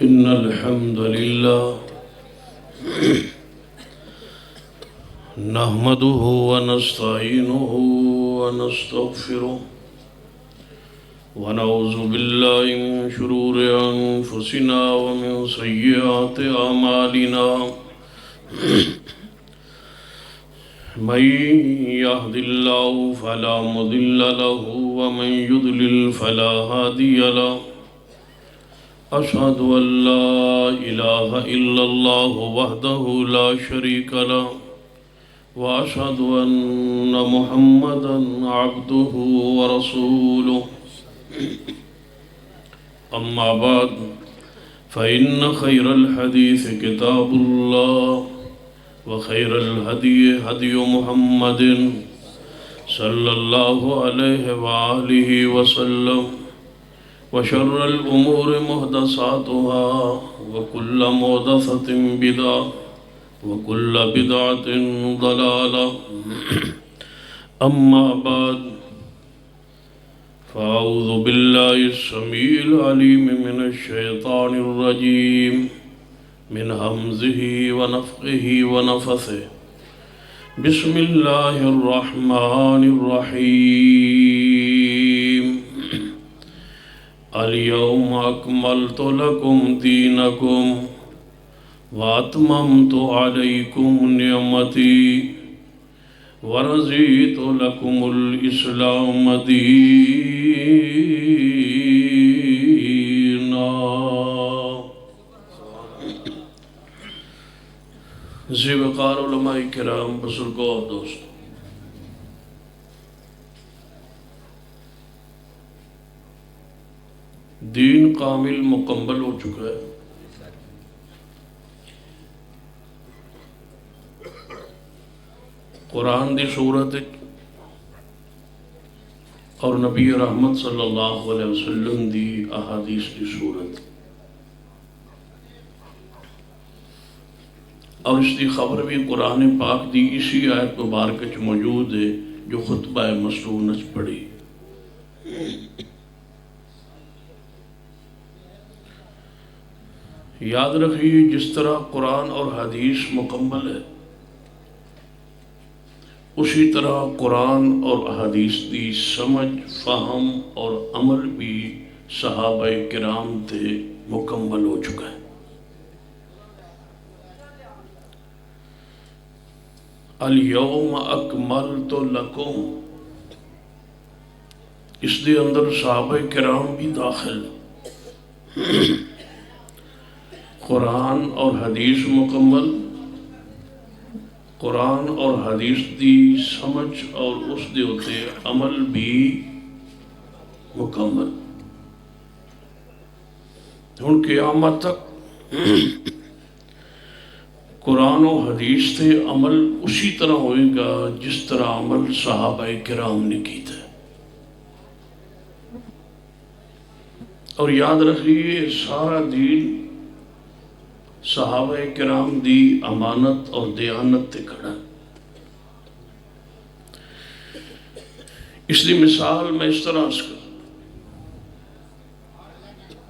إن الحمد لله نحمده ونستعينه ونستغفره ونعوذ بالله من شرور أنفسنا ومن سيئات أعمالنا من يهد الله فلا مضل له ومن يضلل فلا هادي له أشهد أن لا إله إلا الله وحده لا شريك له وأشهد أن محمدا عبده ورسوله أما بعد فإن خير الحديث كتاب الله وخير الهدي هدي محمد صلى الله عليه وآله وسلم وشر الأمور محدثاتها وكل محدثة بدعة وكل بدعة ضلالة أما بعد فأعوذ بالله السميع العليم من الشيطان الرجيم من همزه ونفخه ونفثه بسم الله الرحمن الرحيم اليوم أكملت لكم دينكم وأتممت عليكم نعمتي ورضيت لكم الإسلام دينا زیوقار علماء کرام بزرگوں اور دوستوں، دین کامل مکمل ہو چکا ہے۔ قرآن دی صورت اور نبی رحمت صلی اللہ علیہ وسلم دی احادیث دی صورت، اور اس دی خبر بھی قرآن پاک دی اسی آیت مبارکہ موجود ہے جو خطبہ مسنون پڑھی۔ یاد رکھیے، جس طرح قرآن اور حدیث مکمل ہے، اسی طرح قرآن اور حدیث دی سمجھ، فہم اور عمل بھی صحابہ کرام تھے مکمل ہو چکا ہے۔ اليوم اکملت لکم، اس دے اندر صحابہ کرام بھی داخل، قرآن اور حدیث مکمل، قرآن اور حدیث دی سمجھ اور اس دے ہوتے عمل بھی مکمل۔ ہن قیامت تک قرآن و حدیث سے عمل اسی طرح ہوئے گا جس طرح عمل صحابہ کرام نے کی تھا۔ اور یاد رکھیے، سارا دین صحابہ کرام دی امانت اور دیانت تے کھڑا۔ اس لیے مثال میں اس طرح اس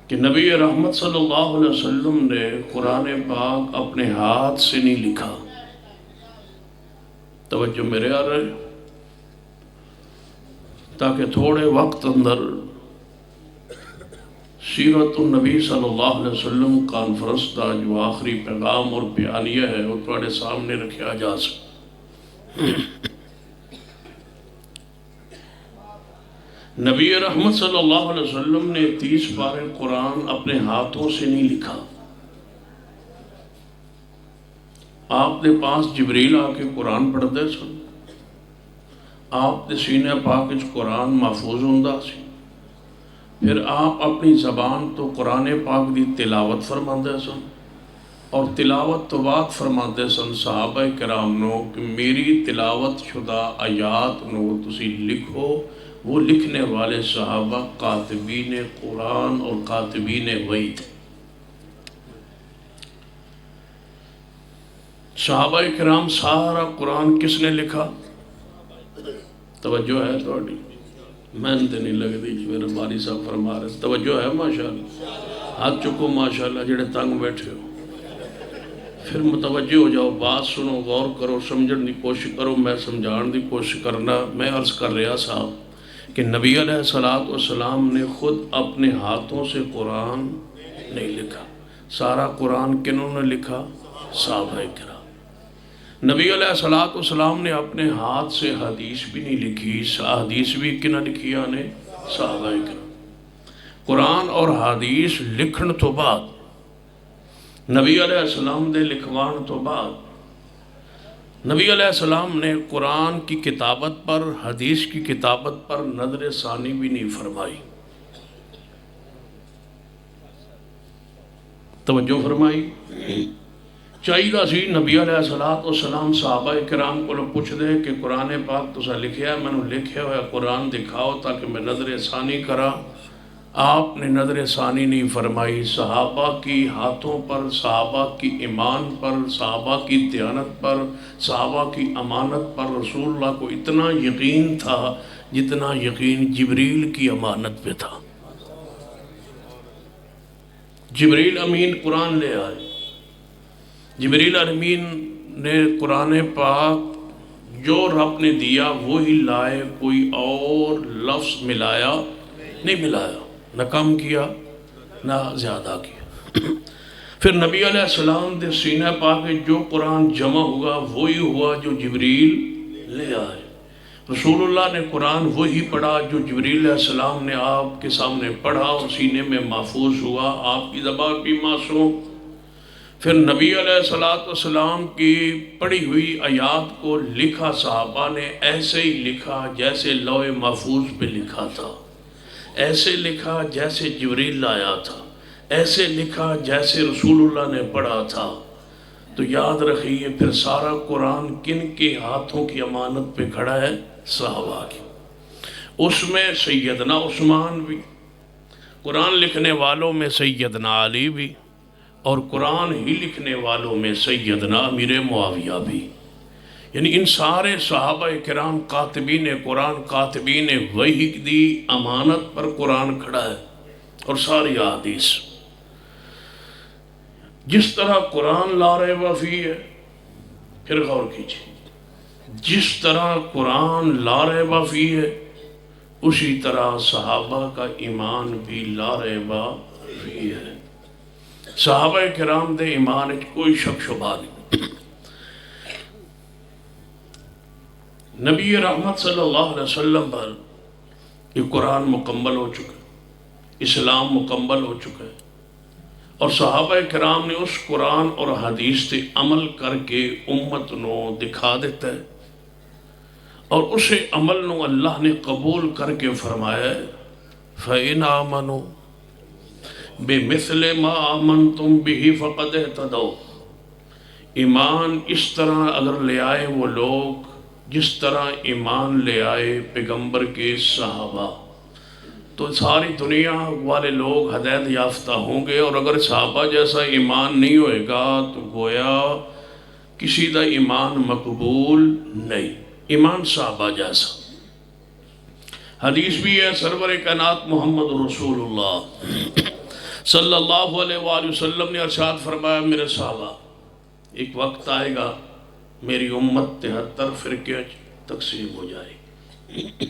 کہ نبی رحمت صلی اللہ علیہ وسلم نے قرآن پاک اپنے ہاتھ سے نہیں لکھا۔ توجہ میرے آ رہے، تاکہ تھوڑے وقت اندر سیرت النبی صلی اللہ علیہ وسلم کانفرنس دا جو آخری پیغام اور بیانیہ ہے وہ تھوڑے سامنے رکھا جا سکے۔ نبی رحمت صلی اللہ علیہ وسلم نے 30 پارے قرآن اپنے ہاتھوں سے نہیں لکھا۔ آپ نے پاس جبریل آ کے قرآن پڑھتے سن، آپ نے سینہ پاک وچ قرآن محفوظ ہوندا سی، پھر آپ اپنی زبان تو قرآن پاک دی تلاوت فرماندے سن، اور تلاوت تو بعد فرماندے سن صحابہ کرام نو کہ میری تلاوت شدہ آیات نو تسی لکھو۔ وہ لکھنے والے صحابہ کاتبین قرآن اور کاتبین وحی تھے۔ صحابہ کرام سارا قرآن کس نے لکھا؟ توجہ ہے تھوڑی؟ محنت نہیں لگ دی، میرے باری صاحب فرما رہے توجہ ہے ماشاءاللہ۔ ہاتھ چکو ماشاءاللہ جڑے تنگ بیٹھے ہو، پھر متوجہ ہو جاؤ، بات سنو، غور کرو، سمجھن دی کوشش کرو، میں سمجھان دی کوشش کرنا۔ میں عرض کر رہا صاحب کہ نبی علیہ السلام نے خود اپنے ہاتھوں سے قرآن نہیں لکھا، سارا قرآن کنہوں نے لکھا؟ صحابہ کرام۔ نبی علیہ السلام نے اپنے ہاتھ سے حدیث بھی نہیں لکھی، حدیث بھی کنہ لکھی آنے؟ صحابہ کرام۔ قرآن اور حدیث لکھن تو بعد، نبی علیہ السلام دے لکھوان تو بعد، نبی علیہ السلام نے قرآن کی کتابت پر، حدیث کی کتابت پر نظر ثانی بھی نہیں فرمائی۔ توجہ فرمائی؟ چاہیے سی نبی علیہ السلام صحابہ کرام کو پوچھ دے کہ قرآن پاک تسا لکھیا ہے، میں نے لکھیا ہوا قرآن دکھاؤ تاکہ میں نظر ثانی کرا۔ آپ نے نظر ثانی نہیں فرمائی۔ صحابہ کی ہاتھوں پر، صحابہ کی ایمان پر، صحابہ کی دیانت پر، صحابہ کی امانت پر رسول اللہ کو اتنا یقین تھا جتنا یقین جبریل کی امانت پہ تھا۔ جبریل امین قرآن لے آئے، جبریل امین نے قرآن پاک جو رب نے دیا وہی لائے، کوئی اور لفظ ملایا نہیں، ملایا نہ کم کیا نہ زیادہ کیا۔ پھر نبی علیہ السلام دے سینہ پاک جو قرآن جمع ہوا وہی ہوا جو جبریل لے آئے۔ رسول اللہ نے قرآن وہی پڑھا جو جبریل علیہ السلام نے آپ کے سامنے پڑھا اور سینے میں محفوظ ہوا، آپ کی زبان بھی معصوم۔ پھر نبی علیہ السلام کی پڑھی ہوئی آیات کو لکھا صحابہ نے ایسے ہی لکھا جیسے لوح محفوظ پہ لکھا تھا، ایسے لکھا جیسے جبریل آیا تھا، ایسے لکھا جیسے رسول اللہ نے پڑھا تھا۔ تو یاد رکھیے پھر سارا قرآن کن کے ہاتھوں کی امانت پہ کھڑا ہے؟ صحابہ کی۔ اس میں سیدنا عثمان بھی، قرآن لکھنے والوں میں سیدنا علی بھی، اور قرآن ہی لکھنے والوں میں سیدنا امیر معاویہ بھی۔ یعنی ان سارے صحابہ کرام کاتبین قرآن، کاتبین وحی دی امانت پر قرآن کھڑا ہے اور ساری احادیث۔ جس طرح قرآن لا ریب فیہ ہے، پھر غور کیجیے، جس طرح قرآن لا ریب فیہ ہے اسی طرح صحابہ کا ایمان بھی لا ریب فیہ ہے۔ صحابہ کرام دے ایمان وچ کوئی شک شبہ نہیں۔ نبی رحمت صلی اللہ علیہ وسلم پر یہ قرآن مکمل ہو چکا ہے، اسلام مکمل ہو چکا ہے، اور صحابہ کرام نے اس قرآن اور حدیث سے عمل کر کے امت نو دکھا دیتا ہے، اور اسے عمل نو اللہ نے قبول کر کے فرمایا ہے فَإِنْ آمَنُوا بِمِثْلِ مَا آمَنْتُمْ بِهِ فَقَدْ اهْتَدَوْا۔ ایمان اس طرح اگر لے آئے وہ لوگ جس طرح ایمان لے آئے پیغمبر کے صحابہ، تو ساری دنیا والے لوگ ہدایت یافتہ ہوں گے، اور اگر صحابہ جیسا ایمان نہیں ہوئے گا تو گویا کسی دا ایمان مقبول نہیں، ایمان صحابہ جیسا۔ حدیث بھی ہے، سرور کائنات محمد رسول اللہ صلی اللہ علیہ وآلہ وسلم نے ارشاد فرمایا، میرے صحابہ ایک وقت آئے گا میری امت 73 فرقے تقسیم ہو جائے گی۔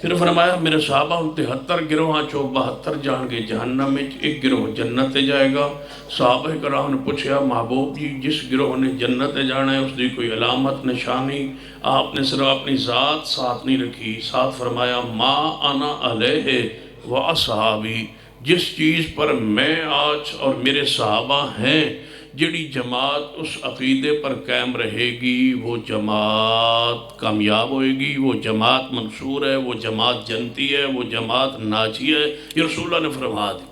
پھر فرمایا میرے صحابہ 73 گروہاں چو 72 جان گے جہنم میں، ایک گروہ جنت جائے گا۔ صحابہ کرام نے پوچھا محبوب جی جس گروہ نے جنت جانا ہے اس دی کوئی علامت نشانی؟ آپ نے صرف اپنی ذات ساتھ نہیں رکھی، ساتھ فرمایا ما انا علیہ و اصحابی، جس چیز پر میں آج اور میرے صحابہ ہیں، جڑی جماعت اس عقیدے پر قائم رہے گی وہ جماعت کامیاب ہوئے گی، وہ جماعت منصور ہے، وہ جماعت جنتی ہے، وہ جماعت ناجی ہے۔ یہ رسول اللہ نے فرما دی۔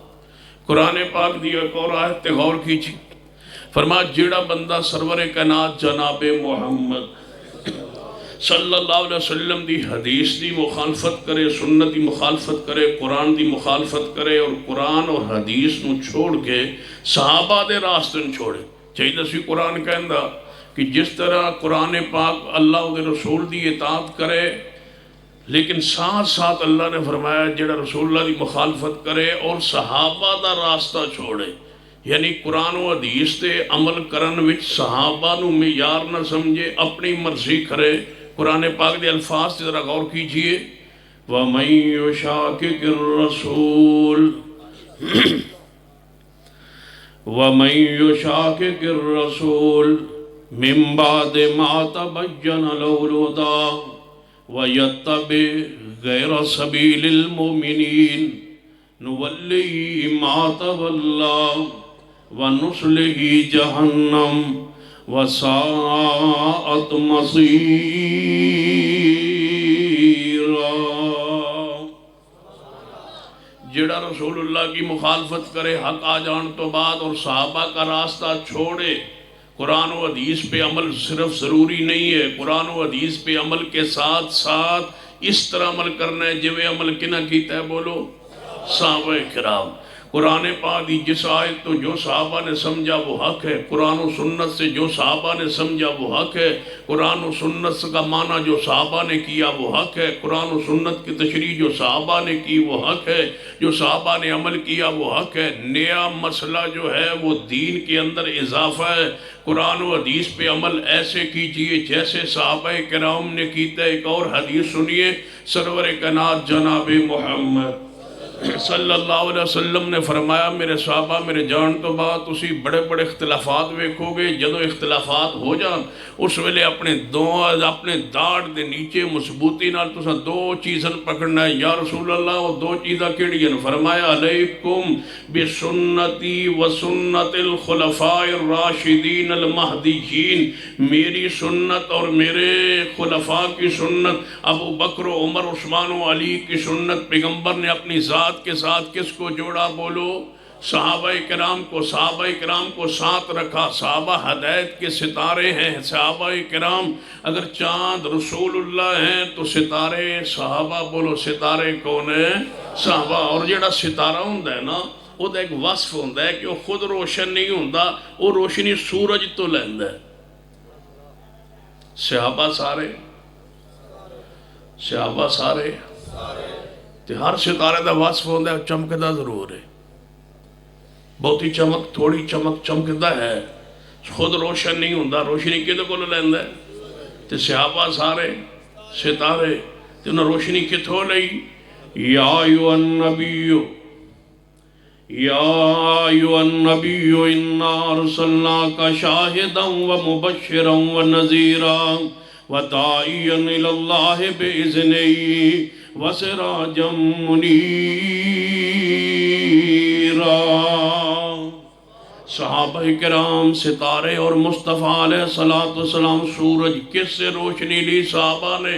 قرآن پاک دی ایک اور آیت تے غور کیجیے، فرمایا جڑا بندہ سرور کائنات جناب محمد صلی اللہ علیہ وسلم دی حدیث دی مخالفت کرے، سنت دی مخالفت کرے، قرآن دی مخالفت کرے، اور قرآن اور حدیث نو چھوڑ کے صحابہ دے راستے نو چھوڑے۔ چاہیے سی قرآن کہندا کہ جس طرح قرآن پاک اللہ دے رسول دی اطاعت کرے لیکن ساتھ ساتھ اللہ نے فرمایا جڑا رسول اللہ کی مخالفت کرے اور صحابہ دا راستہ چھوڑے، یعنی قرآن و حدیث تے عمل کرن وچ صحابہ نو معیار نہ سمجھے، اپنی مرضی کرے۔ قرآن پاک دے الفاظ تے ذرا غور کیجئے، وَمَن يُشَاقِقِ الرَّسُولَ وَمَن يُشَاقِقِ الرَّسُولَ مِن بَعْدِ مَا تَبَيَّنَ لَهُ الْهُدَىٰ وَيَتَّبِعْ غَيْرَ سَبِيلِ الْمُؤْمِنِينَ نُوَلِّهِ مَا تَوَلَّىٰ وَنُصْلِهِ جَهَنَّمَ وَسَاءَتْ مَصِيرًا۔ جڑا رسول اللہ کی مخالفت کرے حق آ جان تو بعد اور صحابہ کا راستہ چھوڑے، قرآن و حدیث پہ عمل صرف ضروری نہیں ہے، قرآن و حدیث پہ عمل کے ساتھ ساتھ اس طرح عمل کرنا ہے جو عمل کنہ کیتا ہے، بولو صحابہ کرام۔ قرآن پاک دی جس آیت تو جو صحابہ نے سمجھا وہ حق ہے، قرآن و سنت سے جو صحابہ نے سمجھا وہ حق ہے، قرآن و سنت کا معنی جو صحابہ نے کیا وہ حق ہے، قرآن و سنت کی تشریح جو صحابہ نے کی وہ حق ہے، جو صحابہ نے عمل کیا وہ حق ہے۔ نیا مسئلہ جو ہے وہ دین کے اندر اضافہ ہے۔ قرآن و حدیث پہ عمل ایسے کیجئے جیسے صحابہ کرام نے کیتا۔ ایک اور حدیث سنیے، سرور کائنات جناب محمد صلی اللہ علیہ وسلم نے فرمایا، میرے صحابہ میرے جان تو بعد تسی بڑے بڑے اختلافات ویکھو گے، جدو اختلافات ہو جان اس ویلے اپنے داڑ دے نیچے مضبوطی نال تساں دو چیزاں پکڑنا ہے۔ یا رسول اللہ وہ دو چیزاں کیڑی ہیں؟ فرمایا علیکم بسنتی و سنت الخلفاء الراشدین المہدیین، میری سنت اور میرے خلفاء کی سنت، ابو بکر و عمر عثمان و علی کی سنت۔ پیغمبر نے اپنی ذات کے ساتھ کس کو جوڑا؟ بولو صحابہ کرام کو۔ صحابہ کرام کو ساتھ رکھا۔ صحابہ ہدایت کے ستارے ہیں۔ صحابہ کرام اگر چاند رسول اللہ ہیں تو ستارے صحابہ، بولو ستارے کون ہیں؟ صحابہ۔ اور جڑا ستارہ ہوندہ ہے نا وہ دا ایک وصف ہوندہ ہے کہ وہ خود روشن نہیں ہوندہ، وہ روشنی سورج تو لیندہ ہے۔ صحابہ سارے تے ہر ستارے دا وصف ہوندہ ہے چمکدہ ضرور ہے، بہت ہی چمک تھوڑی چمک چمکدہ ہے، خود روشن نہیں ہوندہ۔ روشنی کدھے کو لیندہ ہے؟ تے صحابہ سارے ستارے تے انہوں روشنی کتھوں لئی؟ یا ایوہ النبی انا ارسلناک شاہدا و مبشرا و نذیرا و داعیا الی اللہ بإذنہ وسراجا منیرا۔ صحابہ کرام ستارے اور مصطفیٰ علیہ السلام سورج کس سے روشنی لی؟ صحابہ نے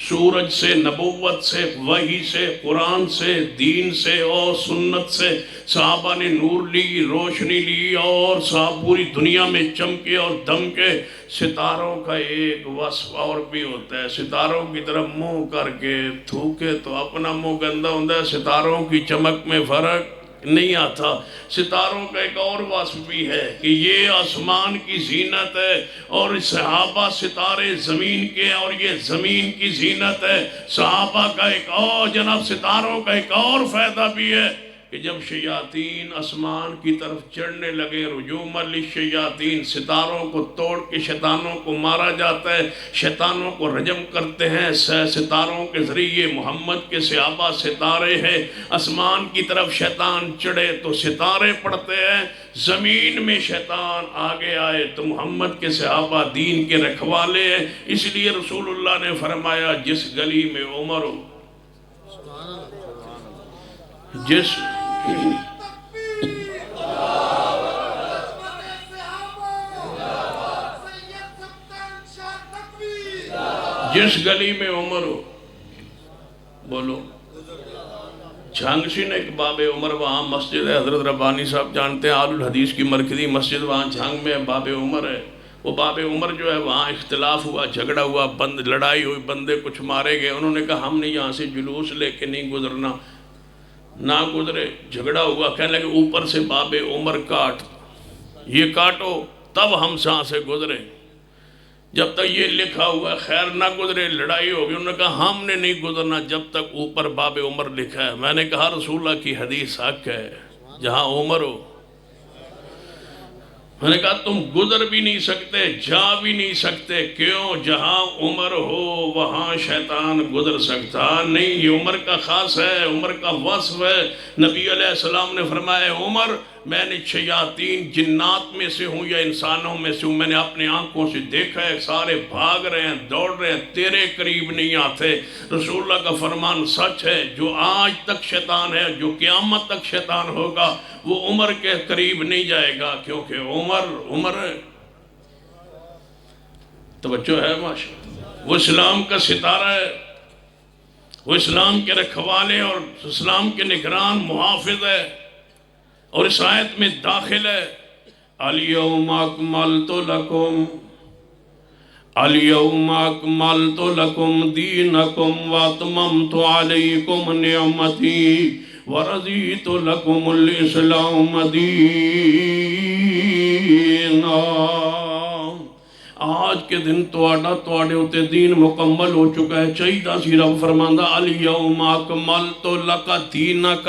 سورج سے، نبوت سے، وحی سے، قرآن سے، دین سے اور سنت سے صحابہ نے نور لی، روشنی لی، اور پوری دنیا میں چمکے اور دمکے۔ ستاروں کا ایک وصف اور بھی ہوتا ہے، ستاروں کی طرف منہ کر کے تھوکے تو اپنا منہ گندہ ہوتا ہے، ستاروں کی چمک میں فرق نہیں آتا۔ ستاروں کا ایک اور وصف بھی ہے کہ یہ آسمان کی زینت ہے، اور صحابہ ستارے زمین کے، اور یہ زمین کی زینت ہے۔ صحابہ کا ایک اور جناب ستاروں کا ایک اور فائدہ بھی ہے کہ جب شیاطین آسمان کی طرف چڑھنے لگے، رجوم للشیاطین، ستاروں کو توڑ کے شیطانوں کو مارا جاتا ہے، شیطانوں کو رجم کرتے ہیں ستاروں کے ذریعے۔ محمد کے صحابہ ستارے ہیں، آسمان کی طرف شیطان چڑھے تو ستارے پڑھتے ہیں، زمین میں شیطان آگے آئے تو محمد کے صحابہ دین کے رکھوالے ہیں۔ اس لیے رسول اللہ نے فرمایا جس گلی میں عمر ہو، جس گلی میں عمر ہو، بولو جھنگ سن ایک باب عمر، وہاں مسجد ہے، حضرت ربانی صاحب جانتے ہیں، آل الحدیث کی مرکزی مسجد وہاں جھنگ میں باب عمر ہے۔ وہ باب عمر جو ہے وہاں اختلاف ہوا، جھگڑا ہوا، لڑائی ہوئی، بندے کچھ مارے گئے۔ انہوں نے کہا ہم نے یہاں سے جلوس لے کے نہیں گزرنا، نہ گزرے، جھگڑا ہوا، کہنے لگے اوپر سے باب عمر کاٹ، یہ کاٹو تب ہم ساں سے گزرے۔ جب تک یہ لکھا ہوا ہے خیر نہ گزرے، لڑائی ہوگی. انہوں نے کہا ہم نے نہیں گزرنا جب تک اوپر باب عمر لکھا ہے. میں نے کہا رسول اللہ کی حدیث حق ہے، جہاں عمر ہو. میں نے کہا تم گزر بھی نہیں سکتے، جا بھی نہیں سکتے. کیوں؟ جہاں عمر ہو وہاں شیطان گزر سکتا نہیں. یہ عمر کا خاص ہے، عمر کا وصف ہے. نبی علیہ السلام نے فرمایا عمر میں نے شیاطین جنات میں سے ہوں یا انسانوں میں سے ہوں، میں نے اپنے آنکھوں سے دیکھا ہے سارے بھاگ رہے ہیں، دوڑ رہے ہیں، تیرے قریب نہیں آتے. رسول اللہ کا فرمان سچ ہے. جو آج تک شیطان ہے، جو قیامت تک شیطان ہوگا، وہ عمر کے قریب نہیں جائے گا، کیونکہ عمر ہے. توجہ ہے ماشاءاللہ. وہ اسلام کا ستارہ ہے، وہ اسلام کے رکھوالے اور اسلام کے نگران محافظ ہے. اور اس آیت میں داخل ہے الیوم اکملت لکم دینکم واتممت علیکم نعمتی ورضیت لکم الاسلام دینا. آج کے دن تواڈے اتے دین مکمل ہو چکا ہے. چاہیدہ سی رب فرماندا الیوم اکملت لک دینک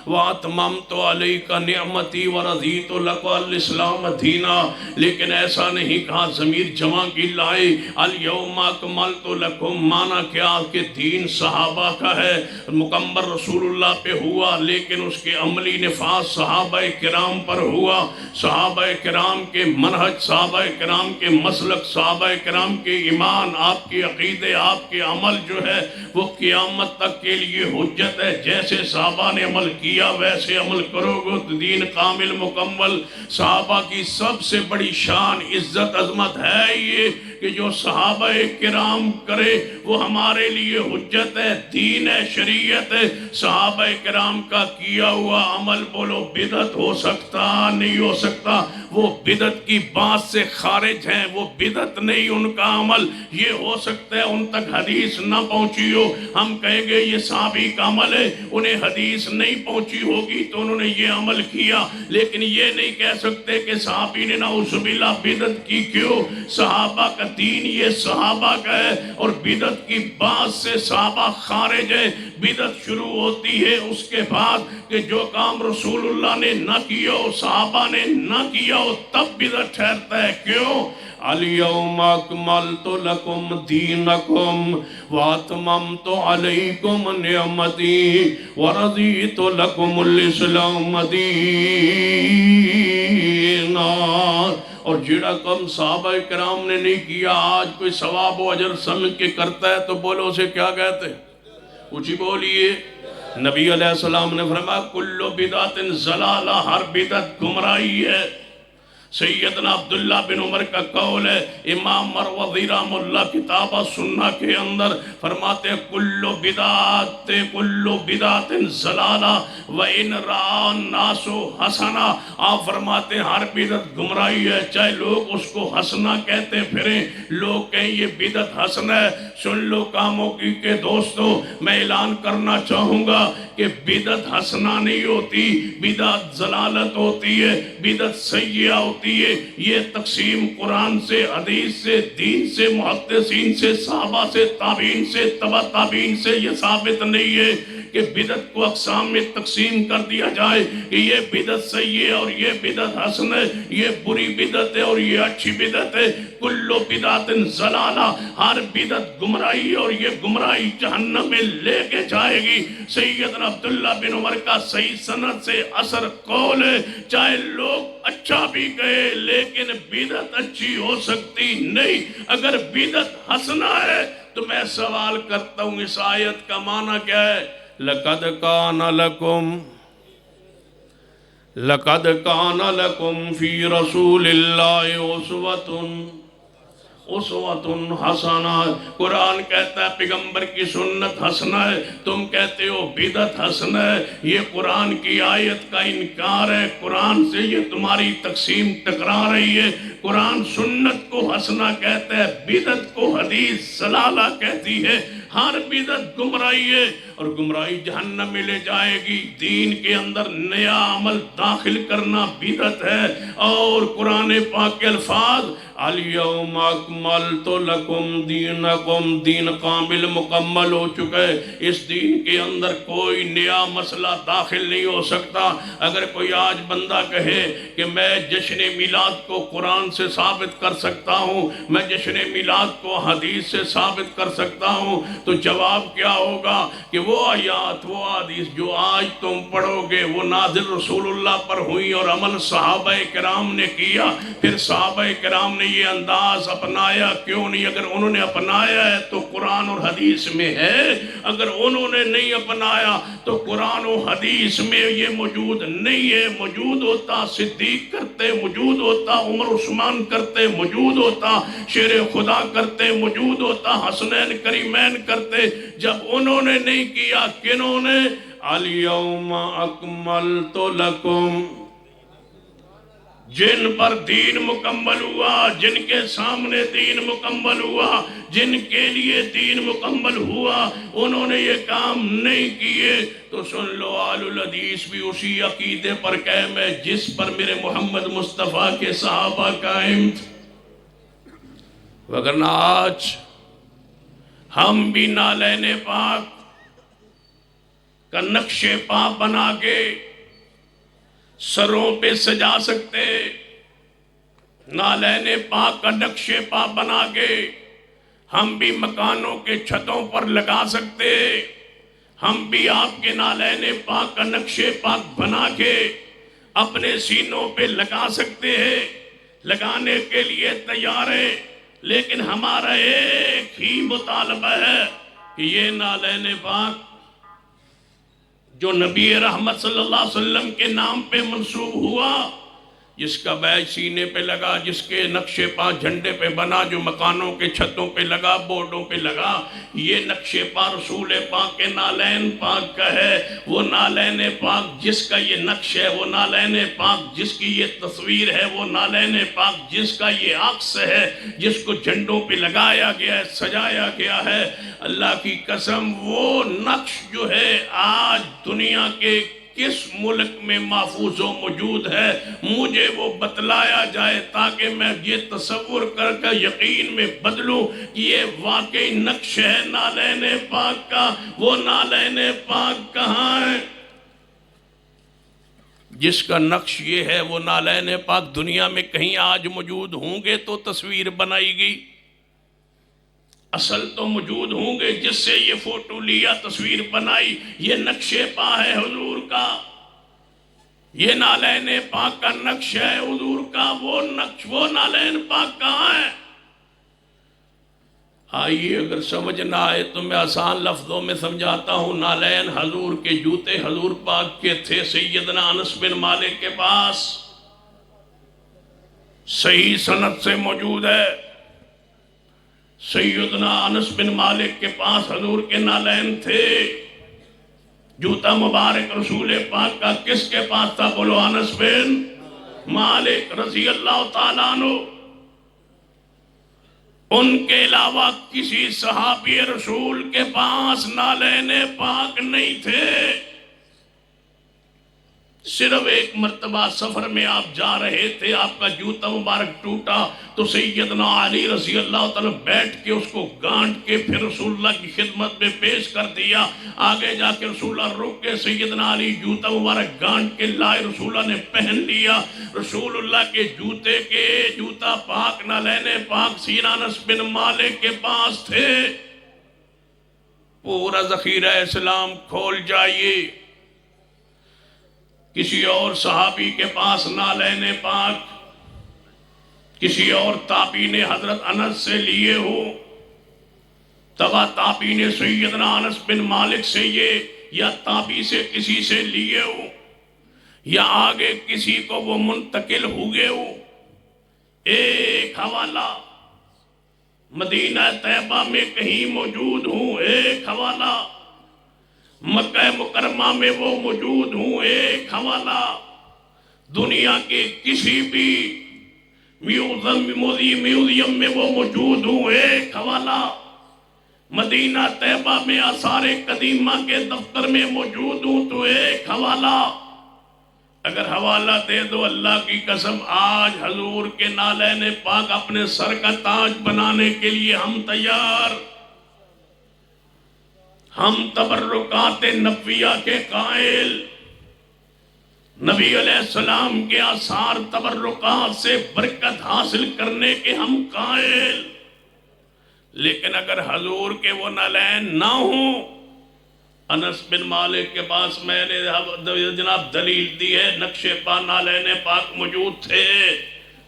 واتممت علیک نعمتی ورضیت لک الاسلام دینا. لیکن ایسا نہیں کہا، ضمیر جمع کی لائے. الیوم اکملت لکم مانا کیا کہ دین صحابہ کا ہے، مکمل رسول اللہ پہ ہوا، لیکن اس کے عملی نفاذ صحابہ کرام پر ہوا. صحابہ کرام کے منہج، صحابہ کرام کے مسلک، صحابہ کرام کے ایمان، آپ کے عقیدے، آپ کے عمل جو ہے وہ قیامت تک کے لیے حجت ہے. جیسے صحابہ نے عمل کیا ویسے عمل کرو گے تو دین کامل مکمل. صحابہ کی سب سے بڑی شان عزت عظمت ہے یہ کہ جو صحابہ کرام کرے وہ ہمارے لیے حجت ہے، دین ہے، شریعت ہے. صحابہ کرام کا کیا ہوا عمل بولو بدعت ہو سکتا نہیں ہو سکتا. وہ بدعت کی بات سے خارج ہیں، وہ بدعت نہیں ان کا عمل. یہ ہو سکتا ہے ان تک حدیث نہ پہنچی ہو، ہم کہیں گے یہ صحابی کا عمل ہے، انہیں حدیث نہیں پہنچی ہوگی تو انہوں نے یہ عمل کیا. لیکن یہ نہیں کہہ سکتے کہ صحابی نے نعوذ باللہ بدعت کی. کیوں؟ صحابہ کا دین یہ صحابہ کا ہے، اور بدعت کی بات سے صحابہ خارج ہے. بدعت شروع ہوتی ہے اس کے بعد کہ جو کام رسول اللہ نے نہ کیا ہو، صحابہ نے نہ کیا ہو، تب بدعت ٹھہرتا ہے. کیوں؟ الیوم اکملت لکم دینکم واتممت علیکم نعمتی ورضیت لکم الاسلام دینا. اور جڑا کم صحابہ کرام نے نہیں کیا آج کوئی ثواب و اجر سمجھ کے کرتا ہے تو بولو اسے کیا کہتے؟ اونچی بولیے. نبی علیہ السلام نے فرمایا کل بدعت ضلالہ، ہر بدعت گمراہی ہے. سیدنا عبداللہ بن عمر کا قول ہے، امام مروزی رحمہ اللہ کتاب سنہ کے اندر فرماتے ہیں کل بدعت ضلالہ وَإِنْ رَأَى النَّاسُ حَسَنًا. آپ فرماتے ہیں ہر بدعت گمراہی ہے، چاہے لوگ اس کو حسنہ کہتے پھریں، لوگ کہیں یہ بدعت حسن ہے. سن لو کاموں کی کہ دوستو میں اعلان کرنا چاہوں گا کہ بدعت حسنہ نہیں ہوتی، بدعت ضلالت ہوتی ہے، بدعت سیئہ ہوتی ہے. یہ تقسیم قرآن سے، حدیث سے، دین سے، محدثین سے، صحابہ سے، تابعین سے، تبع تابعین سے یہ ثابت نہیں ہے کہ بدعت کو اقسام میں تقسیم کر دیا جائے کہ یہ بدعت صحیح ہے اور یہ بدعت حسن ہے، یہ بری بدعت ہے اور یہ اچھی بدعت ہے. کل بدعت ضلالہ، ہر بدعت گمراہی اور یہ گمراہی جہنم میں لے کے جائے گی. سیدنا عبداللہ بن عمر کا صحیح سند سے اثر قول ہے، چاہے لوگ اچھا بھی کہے لیکن بدعت اچھی ہو سکتی نہیں. اگر بدعت حسنہ ہے تو میں سوال کرتا ہوں اس آیت کا معنی کیا ہے؟ لَقَدْ كَانَ لَكُمْ فِي رَسُولِ اللَّهِ اسوۃ حسنہ. قرآن کہتا ہے پیغمبر کی سنت حسنہ ہے، تم کہتے ہو بدعت حسنہ ہے. یہ قرآن کی آیت کا انکار ہے، قرآن سے یہ تمہاری تقسیم ٹکرا رہی ہے. قرآن سنت کو حسنہ کہتا ہے، بدعت کو حدیث ضلالہ کہتی ہے. ہر بدعت گمراہی ہے اور گمراہی جہنم میں لے جائے گی. دین کے اندر نیا عمل داخل کرنا بدعت ہے. اور قرآن پاک کے الفاظ الیوم اکملت لکم دینکم، دین کامل مکمل ہو چکا ہے، اس دین کے اندر کوئی نیا مسئلہ داخل نہیں ہو سکتا۔ اگر کوئی آج بندہ کہے کہ میں جشن میلاد کو قرآن سے ثابت کر سکتا ہوں، میں جشن میلاد کو حدیث سے ثابت کر سکتا ہوں، تو جواب کیا ہوگا کہ وہ آیات وہ حدیث جو آج تم پڑھو گے وہ نازل رسول اللہ پر ہوئی اور عمل صحابہ کرام نے کیا۔ پھر صحابہ کرام نے یہ انداز اپنایا کیوں نہیں؟ اگر انہوں نے اپنایا ہے تو قرآن اور حدیث میں ہے، اگر انہوں نے نہیں اپنایا تو قرآن و حدیث میں یہ موجود نہیں ہے۔ موجود ہوتا صدیق کرتے، موجود ہوتا عمر عثمان کرتے، موجود ہوتا شیر خدا کرتے، موجود ہوتا حسنین کریمین کرتے۔ جب انہوں نے نہیں کیا، کنہوں نے؟ الیوم اکملت لکم، جن پر دین مکمل ہوا، جن کے سامنے دین مکمل ہوا، جن کے لیے دین مکمل ہوا، انہوں نے یہ کام نہیں کیے۔ تو سن لو، آل الحدیث بھی اسی عقیدے پر قائم ہے جس پر میرے محمد مصطفیٰ کے صحابہ قائم تھے۔ وگرنہ آج ہم بھی نالین پاک کا نقش پا بنا کے سروں پہ سجا سکتے، نالین پاک کا نقش پا بنا کے ہم بھی مکانوں کے چھتوں پر لگا سکتے، ہم بھی آپ کے نالین پاک کا نقش پاک بنا کے اپنے سینوں پہ لگا سکتے ہیں، لگانے کے لیے تیار ہیں۔ لیکن ہمارا ایک ہی مطالبہ ہے کہ یہ نالین پاک جو نبی رحمت صلی اللہ علیہ وسلم کے نام پہ منسوب ہوا، جس کا بیج سینے پہ لگا، جس کے نقش پا جھنڈے پہ بنا، جو مکانوں کے چھتوں پہ لگا، بورڈوں پہ لگا، یہ نقش پا رسول پاک کے نالین پاک کا ہے۔ وہ نالین پاک جس کا یہ نقش ہے، وہ نالین پاک جس کی یہ تصویر ہے، وہ نالین پاک جس کا یہ عکس ہے، جس کو جھنڈوں پہ لگایا گیا ہے، سجایا گیا ہے۔ اللہ کی قسم، وہ نقش جو ہے آج دنیا کے کس ملک میں محفوظ و موجود ہے، مجھے وہ بتلایا جائے تاکہ میں یہ تصور کر کے یقین میں بدلوں کہ یہ واقعی نقش ہے نالین پاک کا۔ وہ نالین پاک کہاں ہے جس کا نقش یہ ہے؟ وہ نالین پاک دنیا میں کہیں آج موجود ہوں گے تو تصویر بنائی گئی، اصل تو موجود ہوں گے جس سے یہ فوٹو لیا، تصویر بنائی۔ یہ نقش پا ہے حضور کا، یہ نالین پاک کا نقش ہے حضور کا۔ وہ نقش، وہ نالین پاک کہاں ہے؟ آئیے، اگر سمجھ نہ آئے تو میں آسان لفظوں میں سمجھاتا ہوں۔ نالین حضور کے جوتے حضور پاک کے تھے سیدنا انس بن مالک کے پاس، صحیح سند سے موجود ہے۔ سیدنا انس بن مالک کے پاس حضور کے نالین تھے، جوتا مبارک رسول پاک کا کس کے پاس تھا؟ بولو، انس بن مالک رضی اللہ تعالیٰ عنہ۔ ان کے علاوہ کسی صحابی رسول کے پاس نالین پاک نہیں تھے۔ صرف ایک مرتبہ سفر میں آپ جا رہے تھے، آپ کا جوتا مبارک ٹوٹا تو سیدنا علی رضی اللہ تعالیٰ بیٹھ کے اس کو گانٹ کے پھر رسول اللہ کی خدمت میں پیش کر دیا۔ آگے جا کے رسول اللہ رک کے سیدنا علی جوتا مبارک گانٹ کے لائے، رسول اللہ نے پہن لیا۔ رسول اللہ کے جوتے کے جوتا پاک نالین پاک سیدنا انس بن مالک کے پاس تھے۔ پورا ذخیرہ اسلام کھول جائیے، کسی اور صحابی کے پاس نالین پاک، کسی اور تابعی نے حضرت انس سے لیے ہو، تبا تابعی نے سیدنا انس بن مالک سے یہ، یا تابعی سے کسی سے لیے ہو، یا آگے کسی کو وہ منتقل ہوئے ہو۔ ایک حوالہ مدینہ طیبہ میں کہیں موجود ہوں، ایک حوالہ مکہ مکرمہ میں وہ موجود ہوں، ایک حوالہ دنیا کے کسی بھی میوزیم میں وہ موجود ہوں، ایک حوالہ مدینہ طیبہ میں آثار قدیمہ کے دفتر میں موجود ہوں، تو ایک حوالہ اگر حوالہ دے دو اللہ کی قسم، آج حضور کے نالین پاک اپنے سر کا تاج بنانے کے لیے ہم تیار. ہم تبرکات نبویہ کے قائل، نبی علیہ السلام کے آثار تبرکات سے برکت حاصل کرنے کے ہم قائل. لیکن اگر حضور کے وہ نالین نہ ہوں، انس بن مالک کے پاس میں نے جناب دلیل دی ہے، نقش پا نالین پاک موجود تھے،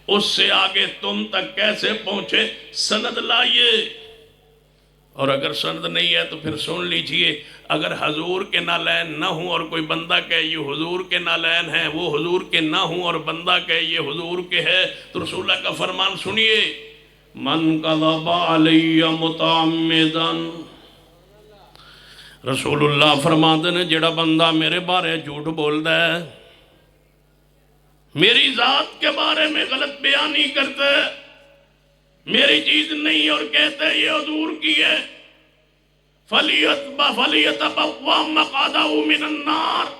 اس سے آگے تم تک کیسے پہنچے؟ سند لائیے. اور اگر سند نہیں ہے تو پھر سن لیجئے، اگر حضور کے نالین نہ ہوں اور کوئی بندہ کہے یہ حضور کے نالین ہیں، وہ حضور کے نہ ہوں اور بندہ کہے یہ حضور کے ہے، تو رسول اللہ کا فرمان سنیے، من قذب علی متعمدا. رسول اللہ فرماتے ہیں جڑا بندہ میرے بارے جھوٹ بولتا ہے، میری ذات کے بارے میں غلط بیانی کرتا ہے، میری چیز نہیں اور کہتے ہیں یہ حضور کی ہے، فَلْيَتَبَوَّأْ مَقْعَدَهُ مِنَ النَّارِ،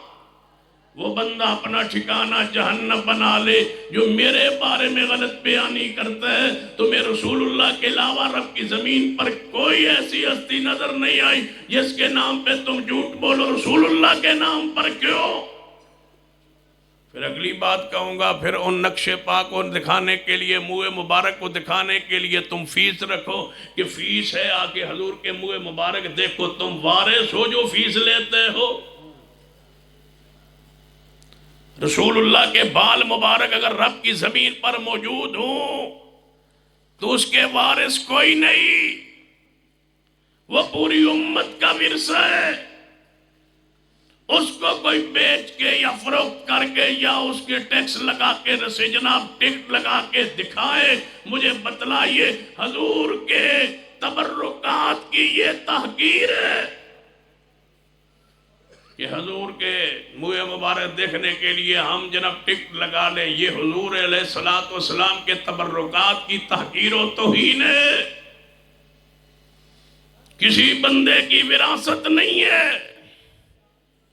وہ بندہ اپنا ٹھکانہ جہنم بنا لے. جو میرے بارے میں غلط بیانی کرتا ہے، تو میں رسول اللہ کے علاوہ رب کی زمین پر کوئی ایسی ہستی نظر نہیں آئی جس کے نام پہ تم جھوٹ بولو. رسول اللہ کے نام پر کیوں؟ پھر اگلی بات کہوں گا، پھر ان نقش پاک کو دکھانے کے لیے، منہ مبارک کو دکھانے کے لیے تم فیس رکھو کہ فیس ہے، آگے حضور کے منہ مبارک دیکھو. تم وارث ہو جو فیس لیتے ہو. رسول اللہ کے بال مبارک اگر رب کی زمین پر موجود ہوں تو اس کے وارث کوئی نہیں، وہ پوری امت کا ورثہ ہے. اس کو کوئی بیچ کے یا فروخت کر کے یا اس کے ٹیکس لگا کے رسے جناب ٹکٹ لگا کے دکھائے. مجھے بتلائیے حضور کے تبرکات کی یہ تحقیر ہے کہ حضور کے منہ مبارک دیکھنے کے لیے ہم جناب ٹکٹ لگا لیں؟ یہ حضور علیہ السلام کے تبرکات کی تحقیر و توہین ہے. کسی بندے کی وراثت نہیں ہے.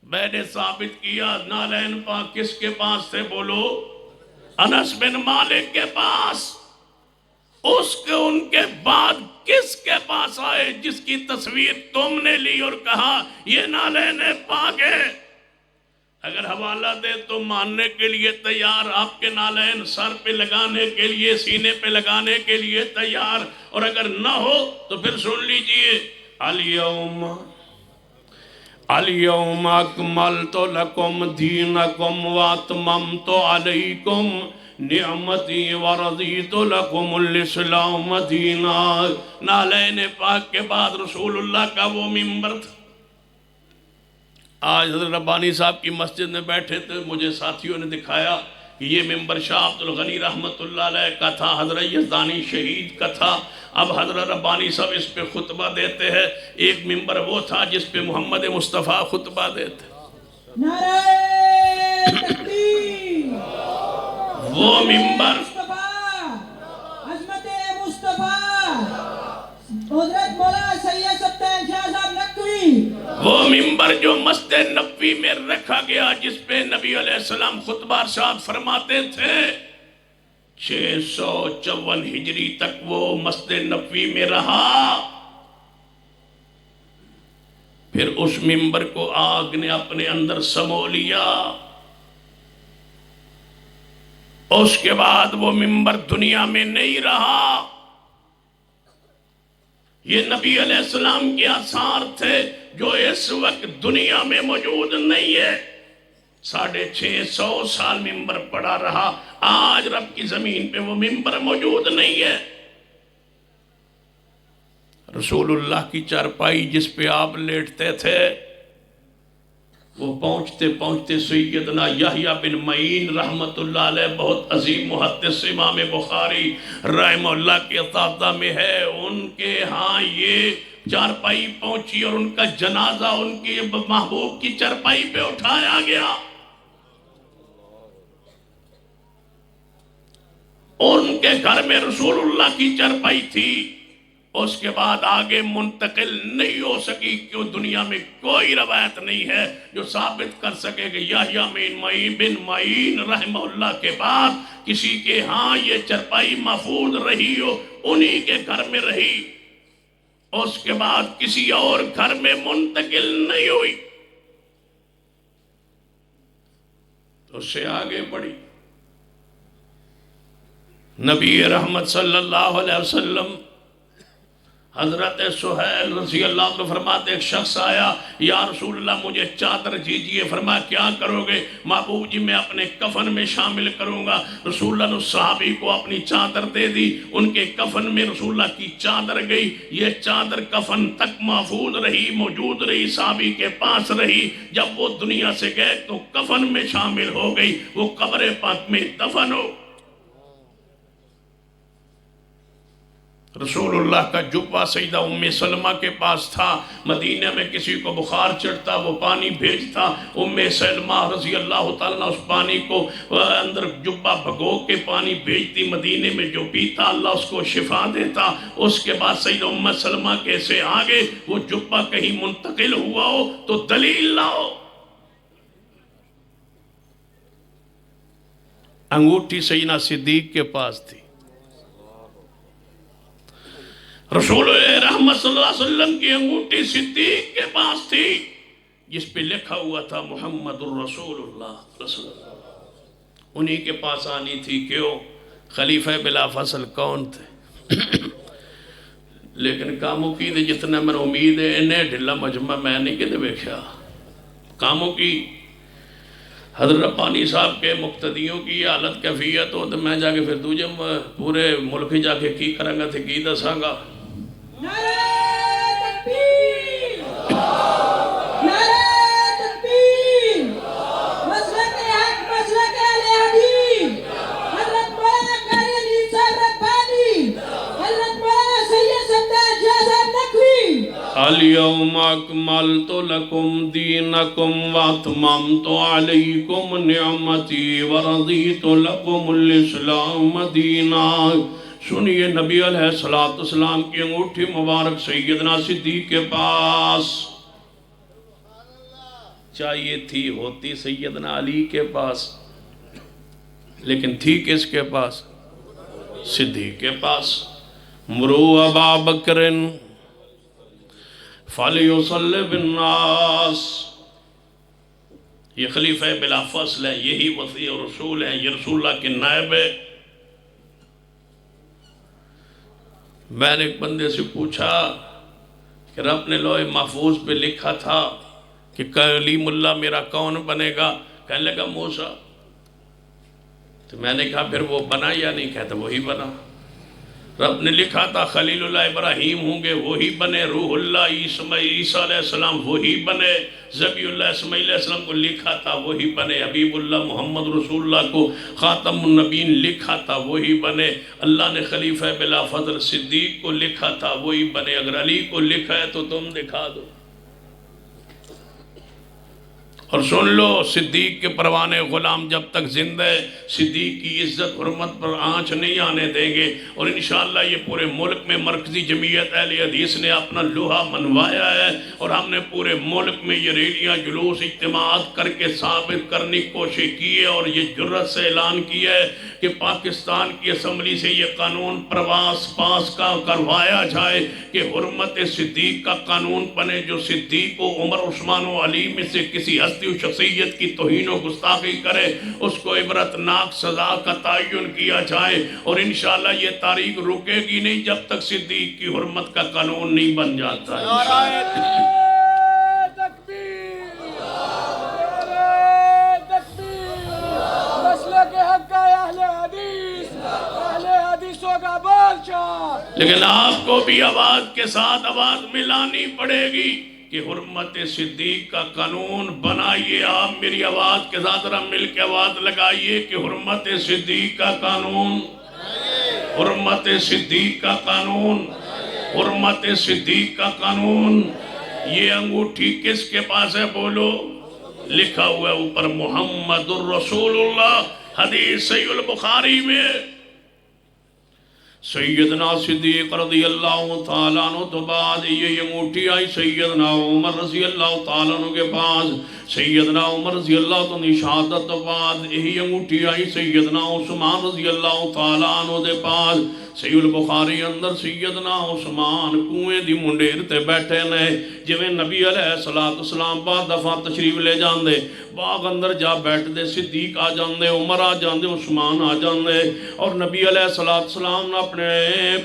میں نے ثابت کیا نالین پاک کس کے پاس تھے؟ بولو، انس بن مالک کے پاس. اس کے ان کے بعد کس کے پاس آئے جس کی تصویر تم نے لی اور کہا یہ نالین پاک ہے؟ اگر حوالہ دے تو ماننے کے لیے تیار، آپ کے نالین سر پہ لگانے کے لیے، سینے پہ لگانے کے لیے تیار. اور اگر نہ ہو تو پھر سن لیجئے، اليوم اکملت لکم دینکم واتممت علیکم نعمتی ورضیت لکم الاسلام دینا. نالین پاک کے بعد رسول اللہ کا وہ منبر تھا. آج حضرت ربانی صاحب کی مسجد میں بیٹھے تھے، مجھے ساتھیوں نے دکھایا کہ یہ منبر شاہ عبد الغنی رحمت اللہ علیہ کا تھا، حضرت یزدانی شہید کا تھا. اب حضرت ربانی صاحب اس پہ خطبہ دیتے ہیں. ایک منبر وہ تھا جس پہ محمد مصطفیٰ خطبہ دیتے. نعرہ تکبیر، وہ ممبر عظمت مصطفیٰ، حضرت مولانا سید سبطین شاہ صاحب نقوی، وہ ممبر جو مسجد نبوی میں رکھا گیا جس پہ نبی علیہ السلام خطبہ ارشاد فرماتے تھے. 654 ہجری تک وہ مسجد نبوی میں رہا. پھر اس ممبر کو آگ نے اپنے اندر سمو لیا. اس کے بعد وہ ممبر دنیا میں نہیں رہا. یہ نبی علیہ السلام کے آثار تھے جو اس وقت دنیا میں موجود نہیں ہے. 650 سال ممبر پڑا رہا. آج رب کی زمین پہ وہ ممبر موجود نہیں ہے. رسول اللہ کی چارپائی جس پہ آپ لیٹتے تھے، وہ پہنچتے پہنچتے سیدنا یحییٰ بن معین رحمت اللہ علیہ، بہت عظیم محدث امام بخاری رحمہ اللہ کے اساتذہ میں ہے، ان کے ہاں یہ چارپائی پہنچی اور ان کا جنازہ ان کی محبوب کی چارپائی پہ اٹھایا گیا. ان کے گھر میں رسول اللہ کی چارپائی تھی. اس کے بعد آگے منتقل نہیں ہو سکی، کیوں دنیا میں کوئی روایت نہیں ہے جو ثابت کر سکے کہ یحییٰ بن معین رحمہ اللہ کے بعد کسی کے ہاں یہ چرپائی محفوظ رہی ہو، انہی کے گھر میں رہی، اس کے بعد کسی اور گھر میں منتقل نہیں ہوئی۔ تو اس سے آگے بڑھی نبی رحمت صلی اللہ علیہ وسلم، حضرت سہیل رضی اللہ عنہ فرماتے ایک شخص آیا، یا رسول اللہ مجھے چادر دیجئے، فرمایا کیا کرو گے؟ محبوب جی میں اپنے کفن میں شامل کروں گا۔ رسول اللہ نے صحابی کو اپنی چادر دے دی، ان کے کفن میں رسول اللہ کی چادر گئی، یہ چادر کفن تک محفوظ رہی، موجود رہی، صحابی کے پاس رہی۔ جب وہ دنیا سے گئے تو کفن میں شامل ہو گئی، وہ قبر پاک میں دفن ہو۔ رسول اللہ کا جبہ سیدہ ام سلمہ کے پاس تھا، مدینہ میں کسی کو بخار چڑھتا وہ پانی بھیجتا، ام سلمہ رضی اللہ تعالیٰ اس پانی کو اندر جبہ بھگو کے پانی بھیجتی، مدینہ میں جو پیتا اللہ اس کو شفا دیتا۔ اس کے بعد سیدہ ام سلمہ کے سے آگے وہ جبہ کہیں منتقل ہوا ہو تو دلیل لاؤ۔ انگوٹھی سیدنا صدیق کے پاس تھی، رسول رحمت صلی اللہ علیہ وسلم کی انگوٹھی صدیق کے پاس تھی، جس پہ لکھا ہوا تھا محمد الرسول اللہ رسول اللہ، انہی کے پاس آنی تھی۔ کیوں؟ خلیفہ بلا فصل کون تھے؟ لیکن کاموں کی دے جتنا میں امید ہے انہیں ڈھلا مجمع میں نہیں کدے بیکھا کاموں کی۔ حضرت ربانی صاحب کے مقتدیوں کی حالت کیفیت ہو تو میں جا کے پھر دوجہ پورے ملک جا کے کی کریں گا تھے کی دساں گا۔ نعرہ تکبیر، نعرہ تکبیر، مسلک حق، مسلک اہل حدیث، حضرت مولانا قاری علی صاحب ربانی، حضرت مولانا سید سمدان شاہ صاحب نقوی۔ اليوم اکملت لکم دینکم واتممت علیکم نعمتی ورضیت لکم الاسلام دینا۔ سنیے نبی علیہ السلام کی انگوٹھی مبارک سیدنا صدیق کے پاس چاہیے تھی، ہوتی سیدنا علی کے پاس، لیکن تھی کس کے پاس؟ صدیق کے پاس۔ مرو ابا بکرن فَلْيُصَلِّ بِالنَّاسِ، یہ خلیفہ بلا فصل ہے، یہی وصی رسول ہے، یہ رسول اللہ کے نائب ہے۔ میں نے ایک بندے سے پوچھا کہ رب نے لوح محفوظ پہ لکھا تھا کہ کلیم اللہ میرا کون بنے گا؟ کہنے لگا موسیٰ۔ تو میں نے کہا پھر وہ بنا یا نہیں؟ کہتا وہی بنا۔ رب نے لکھا تھا خلیل اللہ ابراہیم ہوں گے، وہی بنے۔ روح اللہ عیسیٰ علیہ السلام وہی بنے۔ ذبیح اللہ اسماعیل علیہ السلام کو لکھا تھا وہی بنے۔ حبیب اللہ محمد رسول اللہ کو خاتم النبیین لکھا تھا وہی بنے۔ اللہ نے خلیفہ بلا فضل صدیق کو لکھا تھا وہی بنے۔ اگر علی کو لکھا ہے تو تم دکھا دو۔ اور سن لو، صدیق کے پروانے غلام جب تک زندہ ہے صدیق کی عزت حرمت پر آنچ نہیں آنے دیں گے، اور انشاءاللہ یہ پورے ملک میں مرکزی جمعیت اہل حدیث نے اپنا لوہا منوایا ہے، اور ہم نے پورے ملک میں یہ ریلیاں جلوس اجتماعات کر کے ثابت کرنے کی کوشش کی ہے، اور یہ جرت سے اعلان کیا ہے کہ پاکستان کی اسمبلی سے یہ قانون پاس کروایا جائے کہ حرمت صدیق کا قانون بنے، جو صدیق و عمر عثمان و علی میں سے کسی و شخصیت کی توہین و گستاخی کرے اس کو عبرتناک سزا کا تعین کیا جائے، اور انشاءاللہ یہ تاریخ رکے گی نہیں جب تک صدیق کی حرمت کا قانون نہیں بن جاتا۔ نعرہ تکبیر، نعرہ تکبیر، مسلک حق کا اہل حدیثوں کا بادشاہ۔ لیکن آپ کو بھی آواز کے ساتھ آواز ملانی پڑے گی کہ حرمت صدیق کا قانون بنائیے۔ آپ میری آواز کے ساتھ ذرا مل کے آواز لگائیے کہ حرمت صدیق کا قانون، حرمت صدیق کا قانون، حرمت صدیق کا قانون۔ یہ انگوٹھی کس کے پاس ہے بولو؟ لکھا ہوا ہے اوپر محمد الرسول اللہ، حدیث صحیح البخاری میں۔ سیدنا صدیق رضی اللہ تعالیٰ عنہ تو بعد یہ انگوٹھی آئی سیدنا عمر رضی اللہ تعالیٰ عنہ کے پاس، سیدنا عمر رضی اللہ عنہ شہادت تو بعد یہی انگوٹھی آئی سیدنا عثمان رضی اللہ تعالیٰ عنہ دے پاس۔ صحیح البخاری اندر سیدنا عثمان کنویں دی منڈیر تے بیٹھے نے، جویں نبی علیہ السلام بعد دفعہ تشریف لے جاندے، باغ اندر جا بیٹھ دے، صدیق آ جاندے، عمر آ جاندے، عثمان آ جاندے، اور نبی علیہ السلام نے اپنے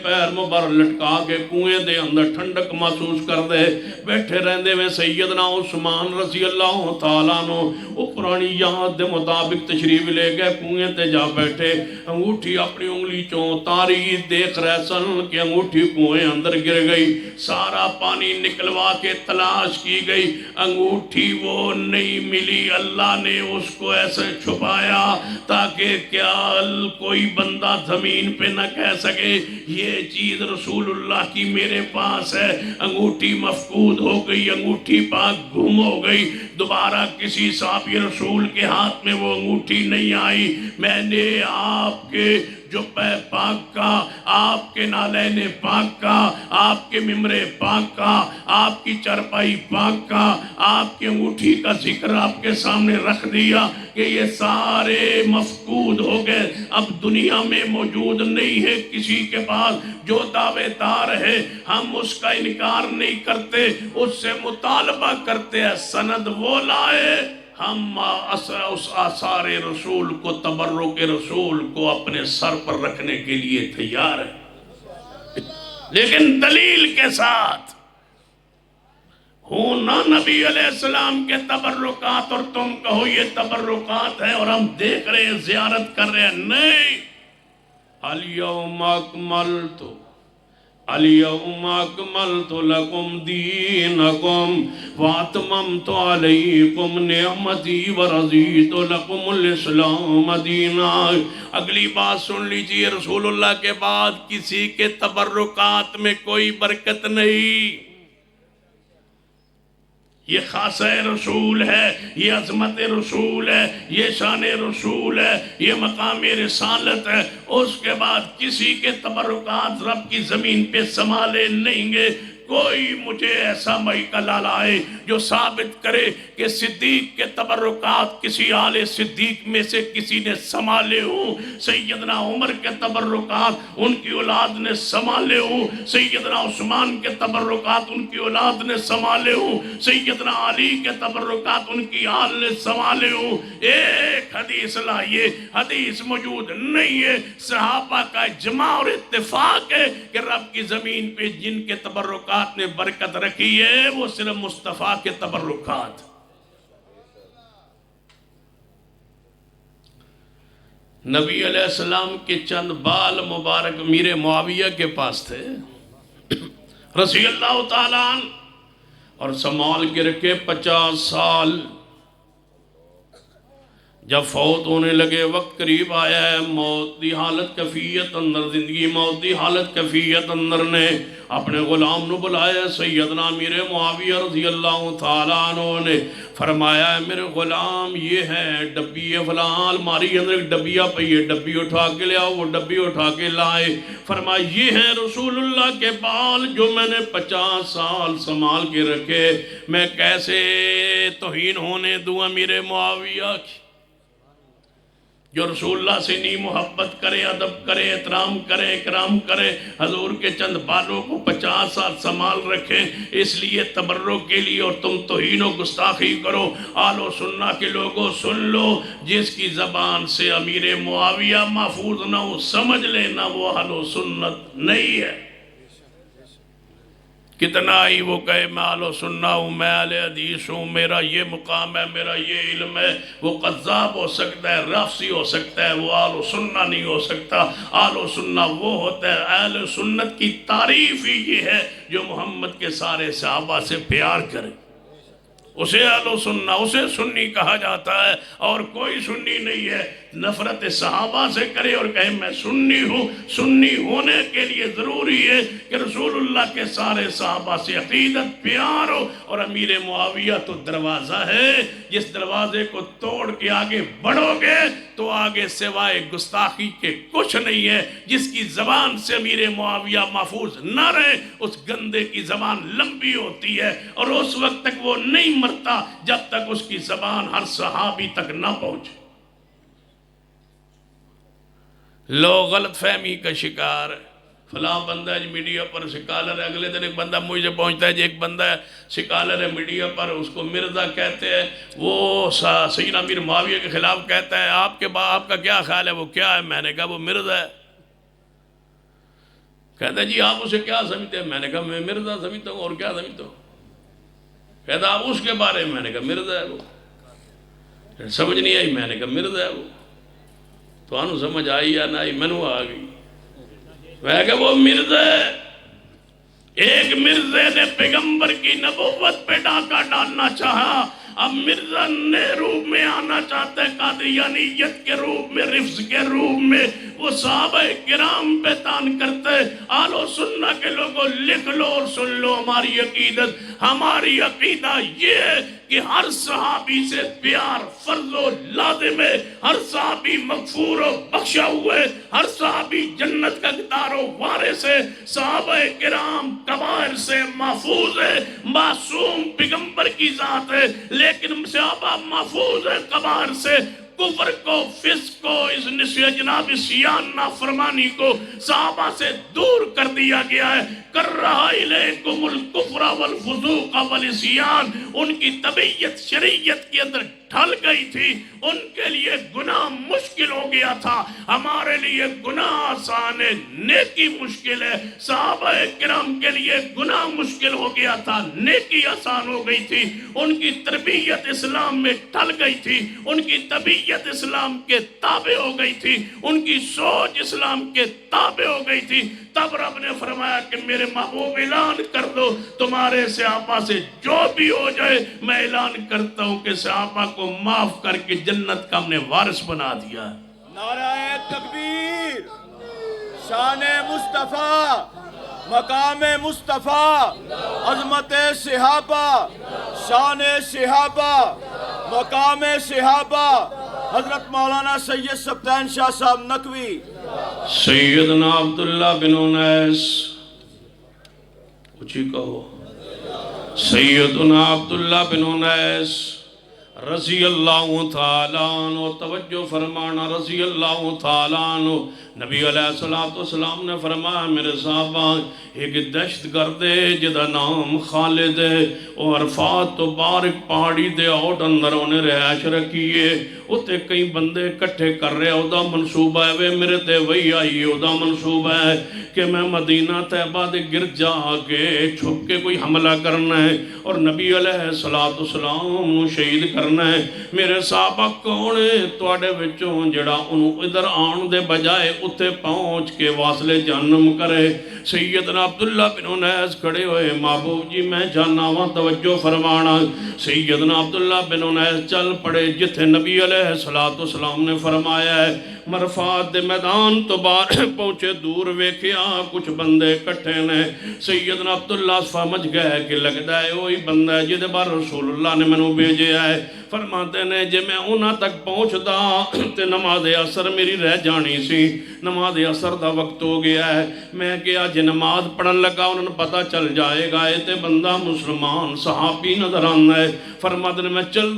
پیر مبارک لٹکا کے کنویں دے اندر ٹھنڈک محسوس کر دے، بیٹھے رہندے میں سیدنا عثمان رضی اللہ تعالیٰ عنہ وہ پرانی یاد دے مطابق تشریف لے گئے، کنویں تے جا بیٹھے، انگوٹھی اپنی انگلی چوں تاری دیکھ رہے سن کہ انگوٹھی کنویں اندر گر گئی، سارا پانی نکلوا کے تلاش کی گئی، انگوٹھی وہ نہیں ملی۔ اللہ نے اس کو ایسے چھپایا تاکہ کیا کوئی بندہ زمین پہ نہ کہہ سکے یہ چیز رسول اللہ کی میرے پاس ہے۔ انگوٹھی مفقود ہو گئی، انگوٹھی پاک گم ہو گئی، دوبارہ کسی صحابی رسول کے ہاتھ میں وہ انگوٹھی نہیں آئی۔ میں نے آپ کے جو پہ پاک کا، آپ کے نالین پاک کا، آپ کے ممبر پاک کا، آپ کی چرپائی پاک کا، آپ کی انگوٹھی کا ذکر آپ کے سامنے رکھ دیا کہ یہ سارے مفقود ہو گئے، اب دنیا میں موجود نہیں ہے کسی کے پاس۔ جو دعوے دار ہے ہم اس کا انکار نہیں کرتے، اس سے مطالبہ کرتے ہیں سند وہ لائے، ہم اس آثار رسول کو، تبرک رسول کو اپنے سر پر رکھنے کے لیے تیار ہیں، لیکن دلیل کے ساتھ ہوں نہ نبی علیہ السلام کے تبرکات اور تم کہو یہ تبرکات ہیں اور ہم دیکھ رہے ہیں، زیارت کر رہے ہیں، نہیں۔ الیوم اکملت اليوم اکملت لکم دینکم واتممت علیکم نعمتی ورضیت لکم الاسلام دینا۔ اگلی بات سن لیجئے، رسول اللہ کے بعد کسی کے تبرکات میں کوئی برکت نہیں۔ یہ خاصہ رسول ہے، یہ عظمت رسول ہے، یہ شان رسول ہے، یہ مقام رسالت ہے۔ اس کے بعد کسی کے تبرکات رب کی زمین پہ سنبھالے نہیں گے۔ کوئی مجھے ایسا مائکہ لائے جو ثابت کرے کہ صدیق کے تبرکات کسی آل صدیق میں سے کسی نے سنبھالے ہوں، سیدنا عمر کے تبرکات ان کی اولاد نے سنبھالے ہوں، سیدنا عثمان کے تبرکات ان کی اولاد نے سنبھالے ہوں، سیدنا علی کے تبرکات ان کی آل نے سنبھالے ہوں۔ ایک حدیث لائیے، حدیث موجود نہیں ہے، صحابہ کا اجماع اور اتفاق ہے کہ رب کی زمین پہ جن کے تبرکات نے برکت رکھی ہے وہ صرف مصطفیٰ کے تبرکات۔ نبی علیہ السلام کے چند بال مبارک امیر معاویہ کے پاس تھے رضی اللہ تعالیٰ عنہ، اور سنبھال کے رکھے 50 سال۔ جب فوت ہونے لگے، وقت قریب آیا ہے، موت دی حالت کفیت اندر، زندگی موت دی حالت کفیت اندر نے اپنے غلام نو بلایا، سیدنا امیر معاویہ رضی اللہ تعالیٰ عنہ نے فرمایا ہے میرے غلام یہ ہے ڈبی فلاں الماری اندر ایک ڈبیہ پہ، یہ ڈبی اٹھا کے لے آؤ، وہ ڈبی اٹھا کے لائے، فرمایا یہ ہے رسول اللہ کے بال جو میں نے 50 سال سنبھال کے رکھے، میں کیسے توہین ہونے دوں امیر معاویہ کی؟ جو رسول اللہ سے نہیں محبت کرے، ادب کرے، احترام کرے، اکرام کرے، حضور کے چند بالوں کو 50 سال سنبھال رکھے، اس لیے تبرک کے لیے، اور تم توہین و گستاخی کرو۔ آل و سنہ کے لوگوں سن لو، جس کی زبان سے امیر معاویہ محفوظ نہ ہو، سمجھ لینا وہ اہل و سنت نہیں ہے۔ کتنا ہی وہ کہے میں اہل و سنہ ہوں، میں اہل حدیث ہوں، میرا یہ مقام ہے، میرا یہ علم ہے، وہ قذاب ہو سکتا ہے، رافضی ہو سکتا ہے، وہ اہل و سنہ نہیں ہو سکتا۔ اہل و سنہ وہ ہوتا ہے، اہل سنت کی تعریف ہی یہ ہے جو محمد کے سارے صحابہ سے پیار کرے۔ اسے اہل سنہ، اسے سنی کہا جاتا ہے، اور کوئی سنی نہیں ہے نفرت صحابہ سے کرے اور کہے میں سنی ہوں۔ سنی ہونے کے لیے ضروری ہے کہ رسول اللہ کے سارے صحابہ سے عقیدت پیار ہو، اور امیر معاویہ تو دروازہ ہے، جس دروازے کو توڑ کے آگے بڑھو گے تو آگے سوائے گستاخی کے کچھ نہیں ہے۔ جس کی زبان سے امیر معاویہ محفوظ نہ رہے، اس گندے کی زبان لمبی ہوتی ہے، اور اس وقت تک وہ نہیں مرتا جب تک اس کی زبان ہر صحابی تک نہ پہنچے۔ لوگ غلط فہمی کا شکار ہے، فلاں بندہ ہے میڈیا پر سکالر ہے، اگلے دن ایک بندہ مجھے پہنچتا ہے جی ایک بندہ ہے سکالر ہے میڈیا پر، اس کو مرزا کہتے ہیں، وہ سیدنا امیر معاویہ کے خلاف کہتا ہے، آپ کا کیا خیال ہے وہ کیا ہے؟ میں نے کہا وہ مرزا ہے۔ کہتا ہے جی آپ اسے کیا سمجھتے ہیں؟ میں نے کہا میں مرزا سمجھتا ہوں، اور کیا سمجھتا ہوں؟ کہتا آپ اس کے بارے میں؟ نے کہا مرزا ہے وہ۔ سمجھ نہیں آئی؟ میں نے کہا مرزا ہے وہ۔ تو انہوں سمجھ آئی یا نہ آئی؟ منو آ گئی۔ میں کہا وہ مرزا ہے۔ ایک مرزے نے پیغمبر کی نبوت پہ ڈاکہ ڈالنا چاہا، اب مرزا نے روپ میں آنا چاہتا ہے قادیانیت کے روپ میں، رفض کے روپ میں۔ وہ صحابہ کرام پہ تان کرتے، آلو سنہ کے لوگوں لکھ لو اور سن لو ہماری عقیدت۔ ہماری عقیدہ یہ ہے کہ ہر صحابی سے پیار فرض و لازم ہے، ہر صحابی مغفور و بخشا ہوئے، ہر صحابی جنت کا گدار و وارث ہے، صحابہ کرام کبائر سے محفوظ ہے، معصوم پیغمبر کی ذات ہے، لیکن صحابہ محفوظ ہے کبائر سے۔ کفر کو، فسق کو، اس نسیہ جناب سیان نافرمانی کو صحابہ سے دور کر دیا گیا ہے۔ کرہا الیکم الکفر والفسوق والعصیان، ان کی طبیعت شریعت کے اندر ڈھل گئی تھی، ان کے لیے گناہ مشکل ہو گیا تھا، ہمارے لیے گناہ آسان ہے، نیکی مشکل ہے۔ صحابہ کرام کے لیے گناہ مشکل ہو گیا تھا، نیکی آسان ہو گئی تھی، ان کی تربیت اسلام میں ڈھل گئی تھی، ان کی طبیعت اسلام کے تابع ہو گئی تھی، ان کی سوچ اسلام کے تابع ہو گئی تھی۔ تب رب نے فرمایا کہ میرے محبوب اعلان کر دو تمہارے صحابہ سے جو بھی ہو جائے، میں اعلان کرتا ہوں کہ صحابہ کو معاف کر کے جنت کا ہم نے وارث بنا دیا ہے۔ نعرہ تکبیر، شان مصطفیٰ، مقام مصطفیٰ، عظمت صحابہ، شان صحابہ، مقام صحابہ، حضرت مولانا سید سبطین شاہ صاحب نقوی۔ سیدنا عبداللہ بن انیس، اچھی کہو، سیدنا عبداللہ بن انیس رضی اللہ تعالیٰ عنہ، توجہ فرمانا، رضی اللہ تعالیٰ عنہ، نبی علیہ السلام نے فرمایا میرے صحابہ ایک دہشت گرد ہے جدا نام خالد ہے، وہ عرفات تو بارک پہاڑی دے آؤٹ اندر انہیں رہائش رکھی ہے، اتے کئی بندے کٹھے کر رہے، او دا منصوبہ ہے وے میرے تے وہی آئی، او دا منصوبہ ہے کہ میں مدینہ طیبہ دے گر جا کے چھپ کے کوئی حملہ کرنا ہے اور نبی علیہ السلام نو شہید کرنا ہے۔ میرے صحابہ کون ہے تواڈے وچوں جڑا انہوں ادھر آن دے بجائے اتے پہنچ کے واصل جہنم کرے؟ سیدنا عبداللہ بن انیس کھڑے ہوئے، محبوب جی میں جانا ہوا، توجہ فرمانا۔ سیدنا عبداللہ بن انیس چل پڑے جتھے نبی علیہ السلام نے فرمایا ہے۔ مرفات دے میدان تو باہر پہنچے، دور ویکھیا کچھ بندے کٹھے نے۔ سیدنا عبداللہ سمجھ گئے کہ لگتا ہے وہی بندہ ہے جدے بار رسول اللہ نے منو بھیجے ہے۔ فرماتے نے جے میں انہاں تک پہنچدا تے نماز عصر میری رہ جانی سی، نماز عصر دا وقت ہو گیا ہے، میں کیا جے نماز پڑھن لگا انہوں نے پتہ چل جائے گا اے تے بندہ مسلمان صحابی نظر آنا ہے۔ فرماتے نے میں چل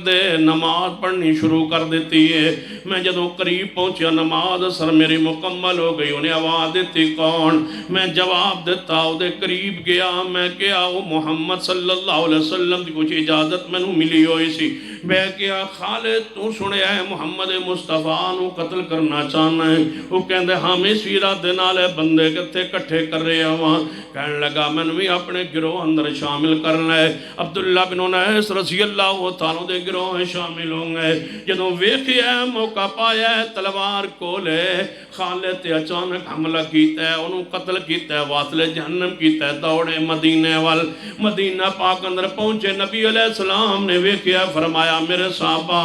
دے نماز پڑھنی شروع کر دیتی ہے۔ میں جدوں قریب پہنچیا نماز عصر میری مکمل ہو گئی، انہیں آواز دیتی کون؟ میں جواب دیتا او دے قریب گیا، میں کیا وہ محمد صلی اللہ علیہ وسلم کی کچھ اجازت میں نو ملی ہوئی سی؟ میں کیا خالد تو سنے ہے محمد مصطفیٰ نو قتل کرنا چاہنا ہے؟ وہ کہندے ہم اس ارادے نال بندے کتے کٹھے کر رہے ہیں۔ کہنے لگا میں بھی اپنے گروہ اندر شامل کرنا ہے۔ عبداللہ بن انیس رضی اللہ تعالیٰ دے گروہ میں شامل ہوں گے۔ جدوں ویکھیا موقع پایا ہے تلوار کولے، خالد تے اچانک حملہ کیتا ہے، انہوں قتل کیتا ہے، واصل جہنم کیتا ہے، دوڑے مدینے وال۔ مدینہ پاک اندر پہنچے، نبی علیہ السلام نے ویکھیا، فرمایا میرے صحابہ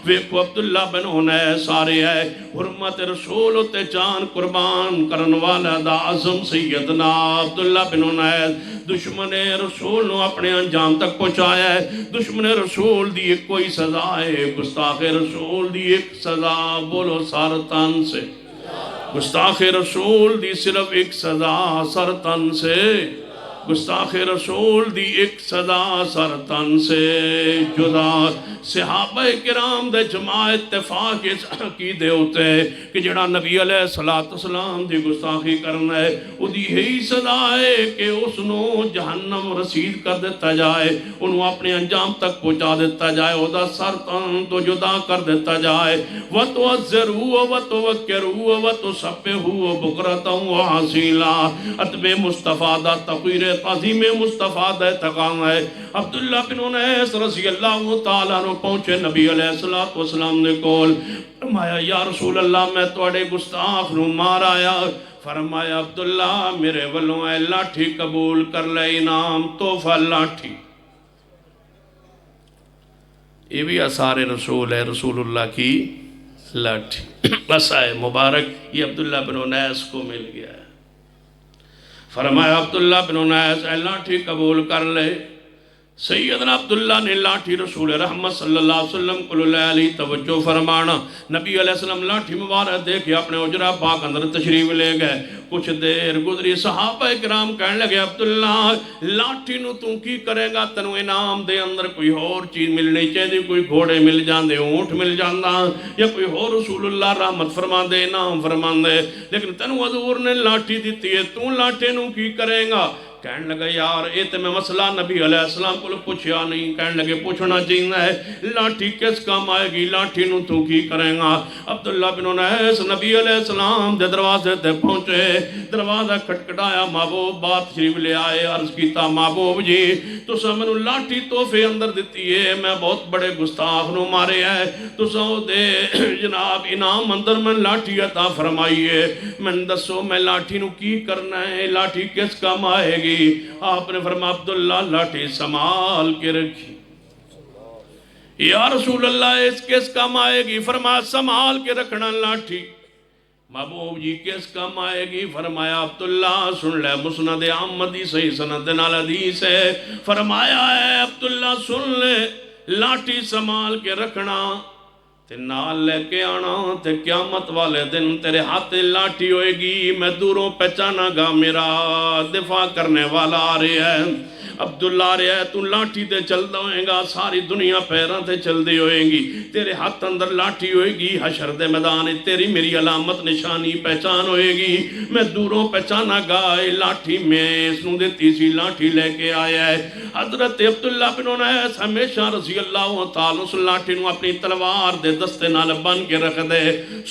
ویکھو عبداللہ بن انیس سارے ہے، حرمت رسول تے جان قربان کرن والا دا عظم سیدنا عبداللہ بن انیس دشمن رسول نو اپنے انجام تک پہنچایا ہے۔ دشمن رسول دی ایک کوئی سزا ہے، گستاخ رسول دی ایک سزا، بولو سر تن سے، گستاخ رسول دی صرف ایک سزا سر تن سے، گستاخ رسول دی ایک سزا سر تن سے جدا۔ صحابہ کرام دے جماع اتفاق اس عقیدے ہوتے ہیں کہ جڑا نبی علیہ السلام دی گستاخی کرنا ہے وہ دی ہی سزا ہے کہ اس نو جہنم رسید کر دیتا جائے، انہوں اپنے انجام تک پہنچا دیتا جائے، او دا سر تن تو جدا کر دیتا جائے۔ وَتُعَزِّرُوا وَتُوَكِّرُوا وَتُسَبِّحُوا بُكْرَةً وَأَصِيلًا۔ اتبِ مصطفیٰ دا تقویر تعظیم مصطفیٰ دا تقام ہے۔ عبداللہ بن انیس رضی اللہ تعالیٰ نو پہنچے نبی علیہ السلام نے کول، فرمایا یا رسول اللہ میں توڑے گستاخ نو مار آیا۔ فرمایا عبداللہ میرے ولوں اے لاٹھی قبول کر لے، انعام تحفہ لاٹھی۔ یہ بھی اثار رسول ہے، رسول اللہ کی لاٹھی، عصائے مبارک، یہ عبداللہ بن انیس کو مل گیا ہے۔ فرمایا عبداللہ بن انیس اے لاٹھی قبول کر لے۔ سیدنا عبداللہ نے لاٹھی رسول رحمت صلی اللہ علیہ وسلم کو لے علی توجہ فرمانا، نبی علیہ السلام لاٹھی مبارک دیکھ اپنے حجرہ پاک اندر تشریف لے گئے۔ کچھ دیر گزری، صحابہ کرام کہنے لگے عبداللہ لاٹھی نو تو کی کرے گا؟ تنو انعام دے اندر کوئی اور چیز ملنی چاہیے، کوئی گھوڑے مل جاندے، اونٹ مل جاندہ، یا کوئی اور رسول اللہ رحمت فرما دے، انعام فرما دے، لیکن تنو حضور نے لاٹھی دیتی ہے، تو لاٹھی نو کی کرے گا؟ کہنے لگا یار اے تے میں مسئلہ نبی علیہ السلام کو پوچھیا نہیں۔ کہنے لگے پوچھنا چاہیے ہے لاٹھی کس کام آئے گی، لاٹھی نو تو کی کریں گا؟ عبداللہ بن انیس نبی علیہ السلام دے دروازے تے پہنچے، دروازہ کھٹکھٹایا، محبوب بات شریف لے آئے، عرض کیتا محبوب جی تو سا منو لاٹھی تحفے اندر دیتی ہے، میں بہت بڑے گستاخ نو مارے ہے، تو سا دے جناب انعام اندر میں لاٹھی عطا فرمائیے، میں دسو میں لاٹھی نو کی کرنا ہے، لاٹھی کس کام آئے گی؟ آپ نے فرمایا عبداللہ لاٹھی سنبھال کے رکھی۔ یا رسول اللہ اس کس کام آئے گی؟ فرمایا سنبھال کے رکھنا لاٹھی۔ محبوب جی کس کام آئے گی؟ فرمایا عبداللہ سن لے، مسند احمدی صحیح سند نال حدیث ہے، فرمایا ہے عبداللہ سن لے لاٹھی سنبھال کے رکھنا تے نال لے کے آنا، تے قیامت والے دن تیرے ہاتھ لاٹھی ہوئے گی، میں دوروں پہچانا گا میرا دفاع کرنے والا آ رہے ہے، عبداللہ آ رہے ہے، تو لاٹھی تے چل دا ہوئے گا، ساری دنیا پیران تے چل دے ہوئے گی، تیرے ہاتھ اندر لاٹھی ہوئے گی، حشر دے میدان تیری میری علامت نشانی پہچان ہوئے گی، میں دوروں پہچانا گا، اے لاٹھی میں اس نو دے تیسی لاٹھی لے کے آیا ہے۔ حضرت عبداللہ بن انیس ہمیشہ رضی اللہ تعالیٰ اس لاٹھی نو اپنی تلوار دے دستے نال بن کے رکھ دے،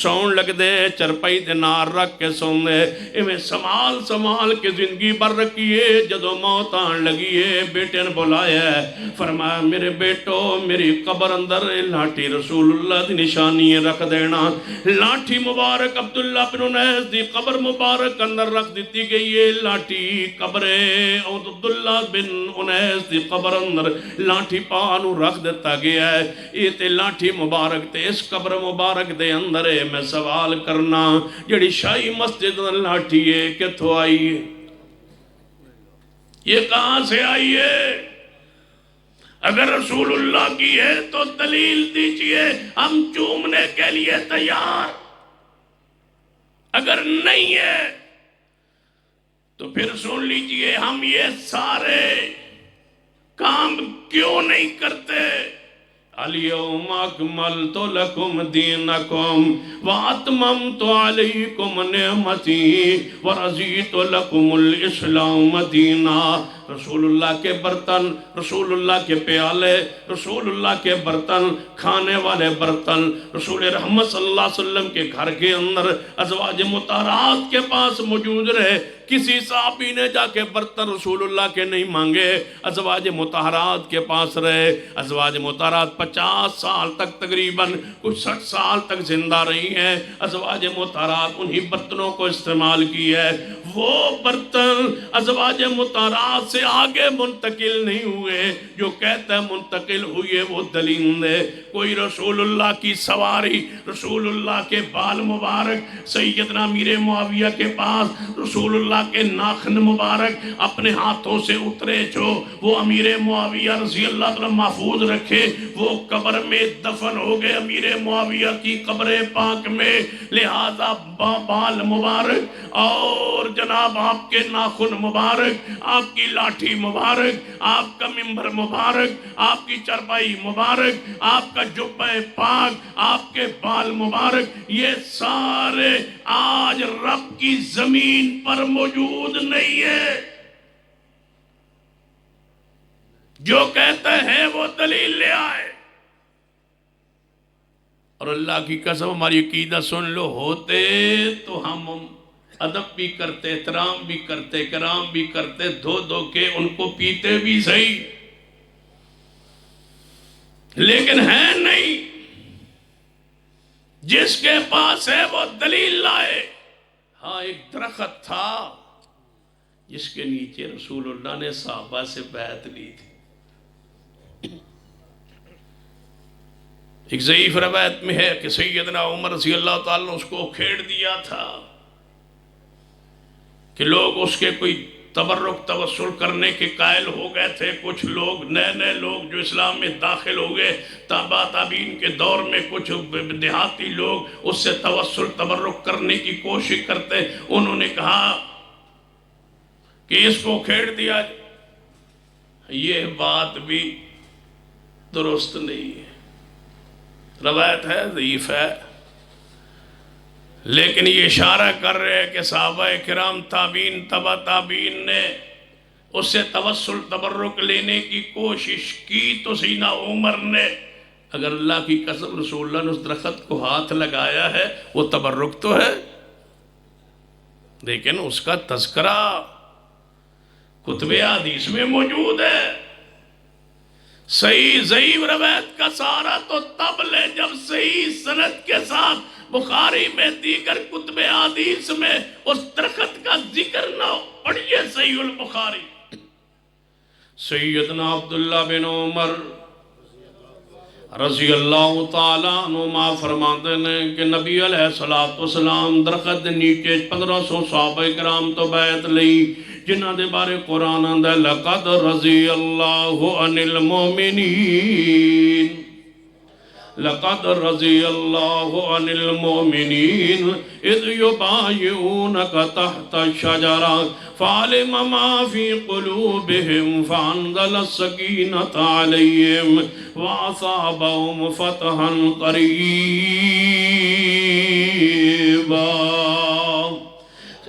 سون لگ دے، چرپائی دے نار رکھ کے سون دے، ایویں سمال کے زندگی بر رکھیے، جدو موت آن لگی ہے بیٹے نے بلایا ہے، فرمایا میرے بیٹو میری قبر اندر لاٹھی رسول اللہ دی نشانی رکھ دینا۔ لاٹھی مبارک عبداللہ بن انیس دی قبر مبارک اندر رکھ دیتی گئی ہے، لاٹھی قبر عبداللہ بن انیس دی قبر اندر لاٹھی پانو رکھ دیتا گیا ہے۔ یہ تے لاٹھی مبارک تے اس قبر مبارک دے اندر ہے، میں سوال کرنا جڑی شاہی مسجد لاٹھی ہے کتھوں آئی ہے؟ یہ کہاں سے آئی ہے؟ اگر رسول اللہ کی ہے تو دلیل دیجئے، ہم چومنے کے لیے تیار، اگر نہیں ہے تو پھر سن لیجئے ہم یہ سارے کام کیوں نہیں کرتے؟ اليوم اکملت لکم دینکم واتممت علیکم نعمتی ورضیت لکم الاسلام دینا۔ رسول اللہ کے برتن، رسول اللہ کے پیالے، رسول اللہ کے برتن، کھانے والے برتن، رسول رحمت صلی اللہ علیہ وسلم کے گھر کے اندر ازواج مطہرات کے پاس موجود رہے۔ کسی صحابی نے جا کے برتن رسول اللہ کے نہیں مانگے، ازواج مطہرات کے پاس رہے۔ ازواج مطہرات 50 سال تک تقریباً کچھ 60 سال تک زندہ رہی ہیں۔ ازواج مطہرات انہی برتنوں کو استعمال کی ہے۔ وہ برتن ازواج مطہرات سے آگے منتقل نہیں ہوئے، جو کہتا ہے منتقل ہوئے وہ دلیل ہے۔ کوئی رسول اللہ کی سواری، رسول اللہ کے بال مبارک سیدنا امیر معاویہ کے پاس، رسول اللہ کے ناخن مبارک اپنے ہاتھوں سے اترے جو وہ امیر معاویہ رضی اللہ عنہ محفوظ رکھے، وہ قبر میں دفن ہو گئے امیر معاویہ کی قبر پاک میں، لہذا بال مبارک اور جناب آپ کے ناخن مبارک، آپ کی لاٹھی مبارک، آپ کا منبر مبارک، آپ کی چرپائی مبارک، آپ کا جبہ پاک، آپ کے بال مبارک، یہ سارے آج رب کی زمین پر موجود نہیں ہے۔ جو کہتے ہیں وہ دلیل لے آئے۔ اور اللہ کی قسم ہماری عقیدہ سن لو، ہوتے تو ہم ادب بھی کرتے، احترام بھی کرتے، کرام بھی کرتے، دھو دھو کے ان کو پیتے بھی صحیح، لیکن ہے نہیں۔ جس کے پاس ہے وہ دلیل لائے۔ ہاں ایک درخت تھا جس کے نیچے رسول اللہ نے صحابہ سے بیعت لی تھی۔ ایک ضعیف روایت میں ہے کہ سیدنا عمر رضی اللہ تعالیٰ نے اس کو کھیڑ دیا تھا کہ لوگ اس کے کوئی تبرک توسل کرنے کے قائل ہو گئے تھے۔ کچھ لوگ نئے لوگ جو اسلام میں داخل ہو گئے، تابع تابعین کے دور میں کچھ دیہاتی لوگ اس سے توسل تبرک کرنے کی کوشش کرتے، انہوں نے کہا کہ اس کو کھیڑ دیا۔ یہ بات بھی درست نہیں ہے، روایت ہے، ضعیف ہے، لیکن یہ اشارہ کر رہے ہیں کہ صحابہ کرام تابعین تبع تابعین نے اس سے توسل تبرک لینے کی کوشش کی تو سیدنا عمر نے، اگر اللہ کی قسم رسول اللہ نے اس درخت کو ہاتھ لگایا ہے وہ تبرک تو ہے، لیکن اس کا تذکرہ کتب حدیث میں موجود ہے۔ صحیح ضعیف روایت کا سارا تو تب لے جب صحیح سند کے ساتھ بخاری میں دیگر کتب حدیث میں اس درخت کا ذکر نہ ہو۔ پڑھیے صحیح البخاری۔ سیدنا عبداللہ بن عمر رضی اللہ تعالیٰ عنہما فرماتے ہیں کہ نبی علیہ السلام درخت نیچے 1500 صحابہ کرام تو بیعت لئی، جنہاں دے بارے قرآن آندہ لَقَدْ رَضِيَ اللَّهُ عَنِ الْمُؤْمِنِينَ لَقَدْ رَضِيَ اللَّهُ عَنِ الْمُؤْمِنِينَ إِذْ يُبَايِعُونَكَ تَحْتَ الشَّجَرَةِ فَعَلِمَ مَا فِي قُلُوبِهِمْ فَأَنزَلَ السَّكِينَةَ عَلَيْهِمْ وَأَصَابَهُمْ فَتْحًا قَرِيبًا۔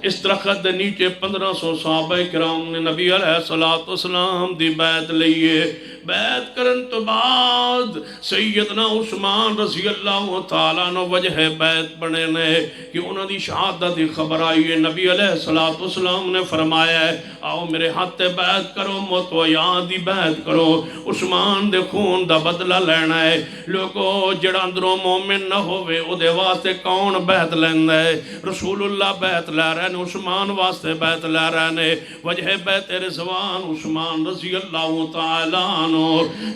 اس درخت دے نیچے 1500 صحابہ کرام نے نبی علیہ السلام دی بیعت لئیے۔ بیعت کرن تو بعد سیدنا عثمان رضی اللہ تعالیٰ عنہ وجہ بیعت بنے نے کہ انہوں دی شہادت دی خبر آئی ہے۔ نبی علیہ السلام نے فرمایا ہے آؤ میرے ہاتھ بیعت کرو، متویان دی بیعت کرو، عثمان دے خون دا بدلہ لینا ہے۔ لوگو جڑا اندروں مومن نہ ہوئے او دے واسطے کون بیعت لینا ہے؟ رسول اللہ بیعت لے رہے ہیں، عثمان واسطے بیعت لے رہے ہیں۔ وجہ بیعت رضوان عثمان رضی اللہ تعالیٰ عنہ،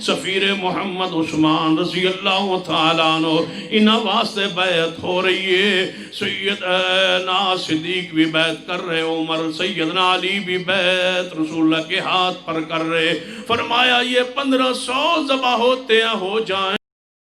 سفیر محمد عثمان رضی اللہ تعالیٰ عنہ، انہاں واسطے بیعت ہو رہی ہے۔ سیدنا صدیق بھی بیعت کر رہے، عمر سیدنا علی بھی بیعت رسول اللہ کے ہاتھ پر کر رہے۔ فرمایا یہ 1500 ذبح ہوتے ہو جائیں۔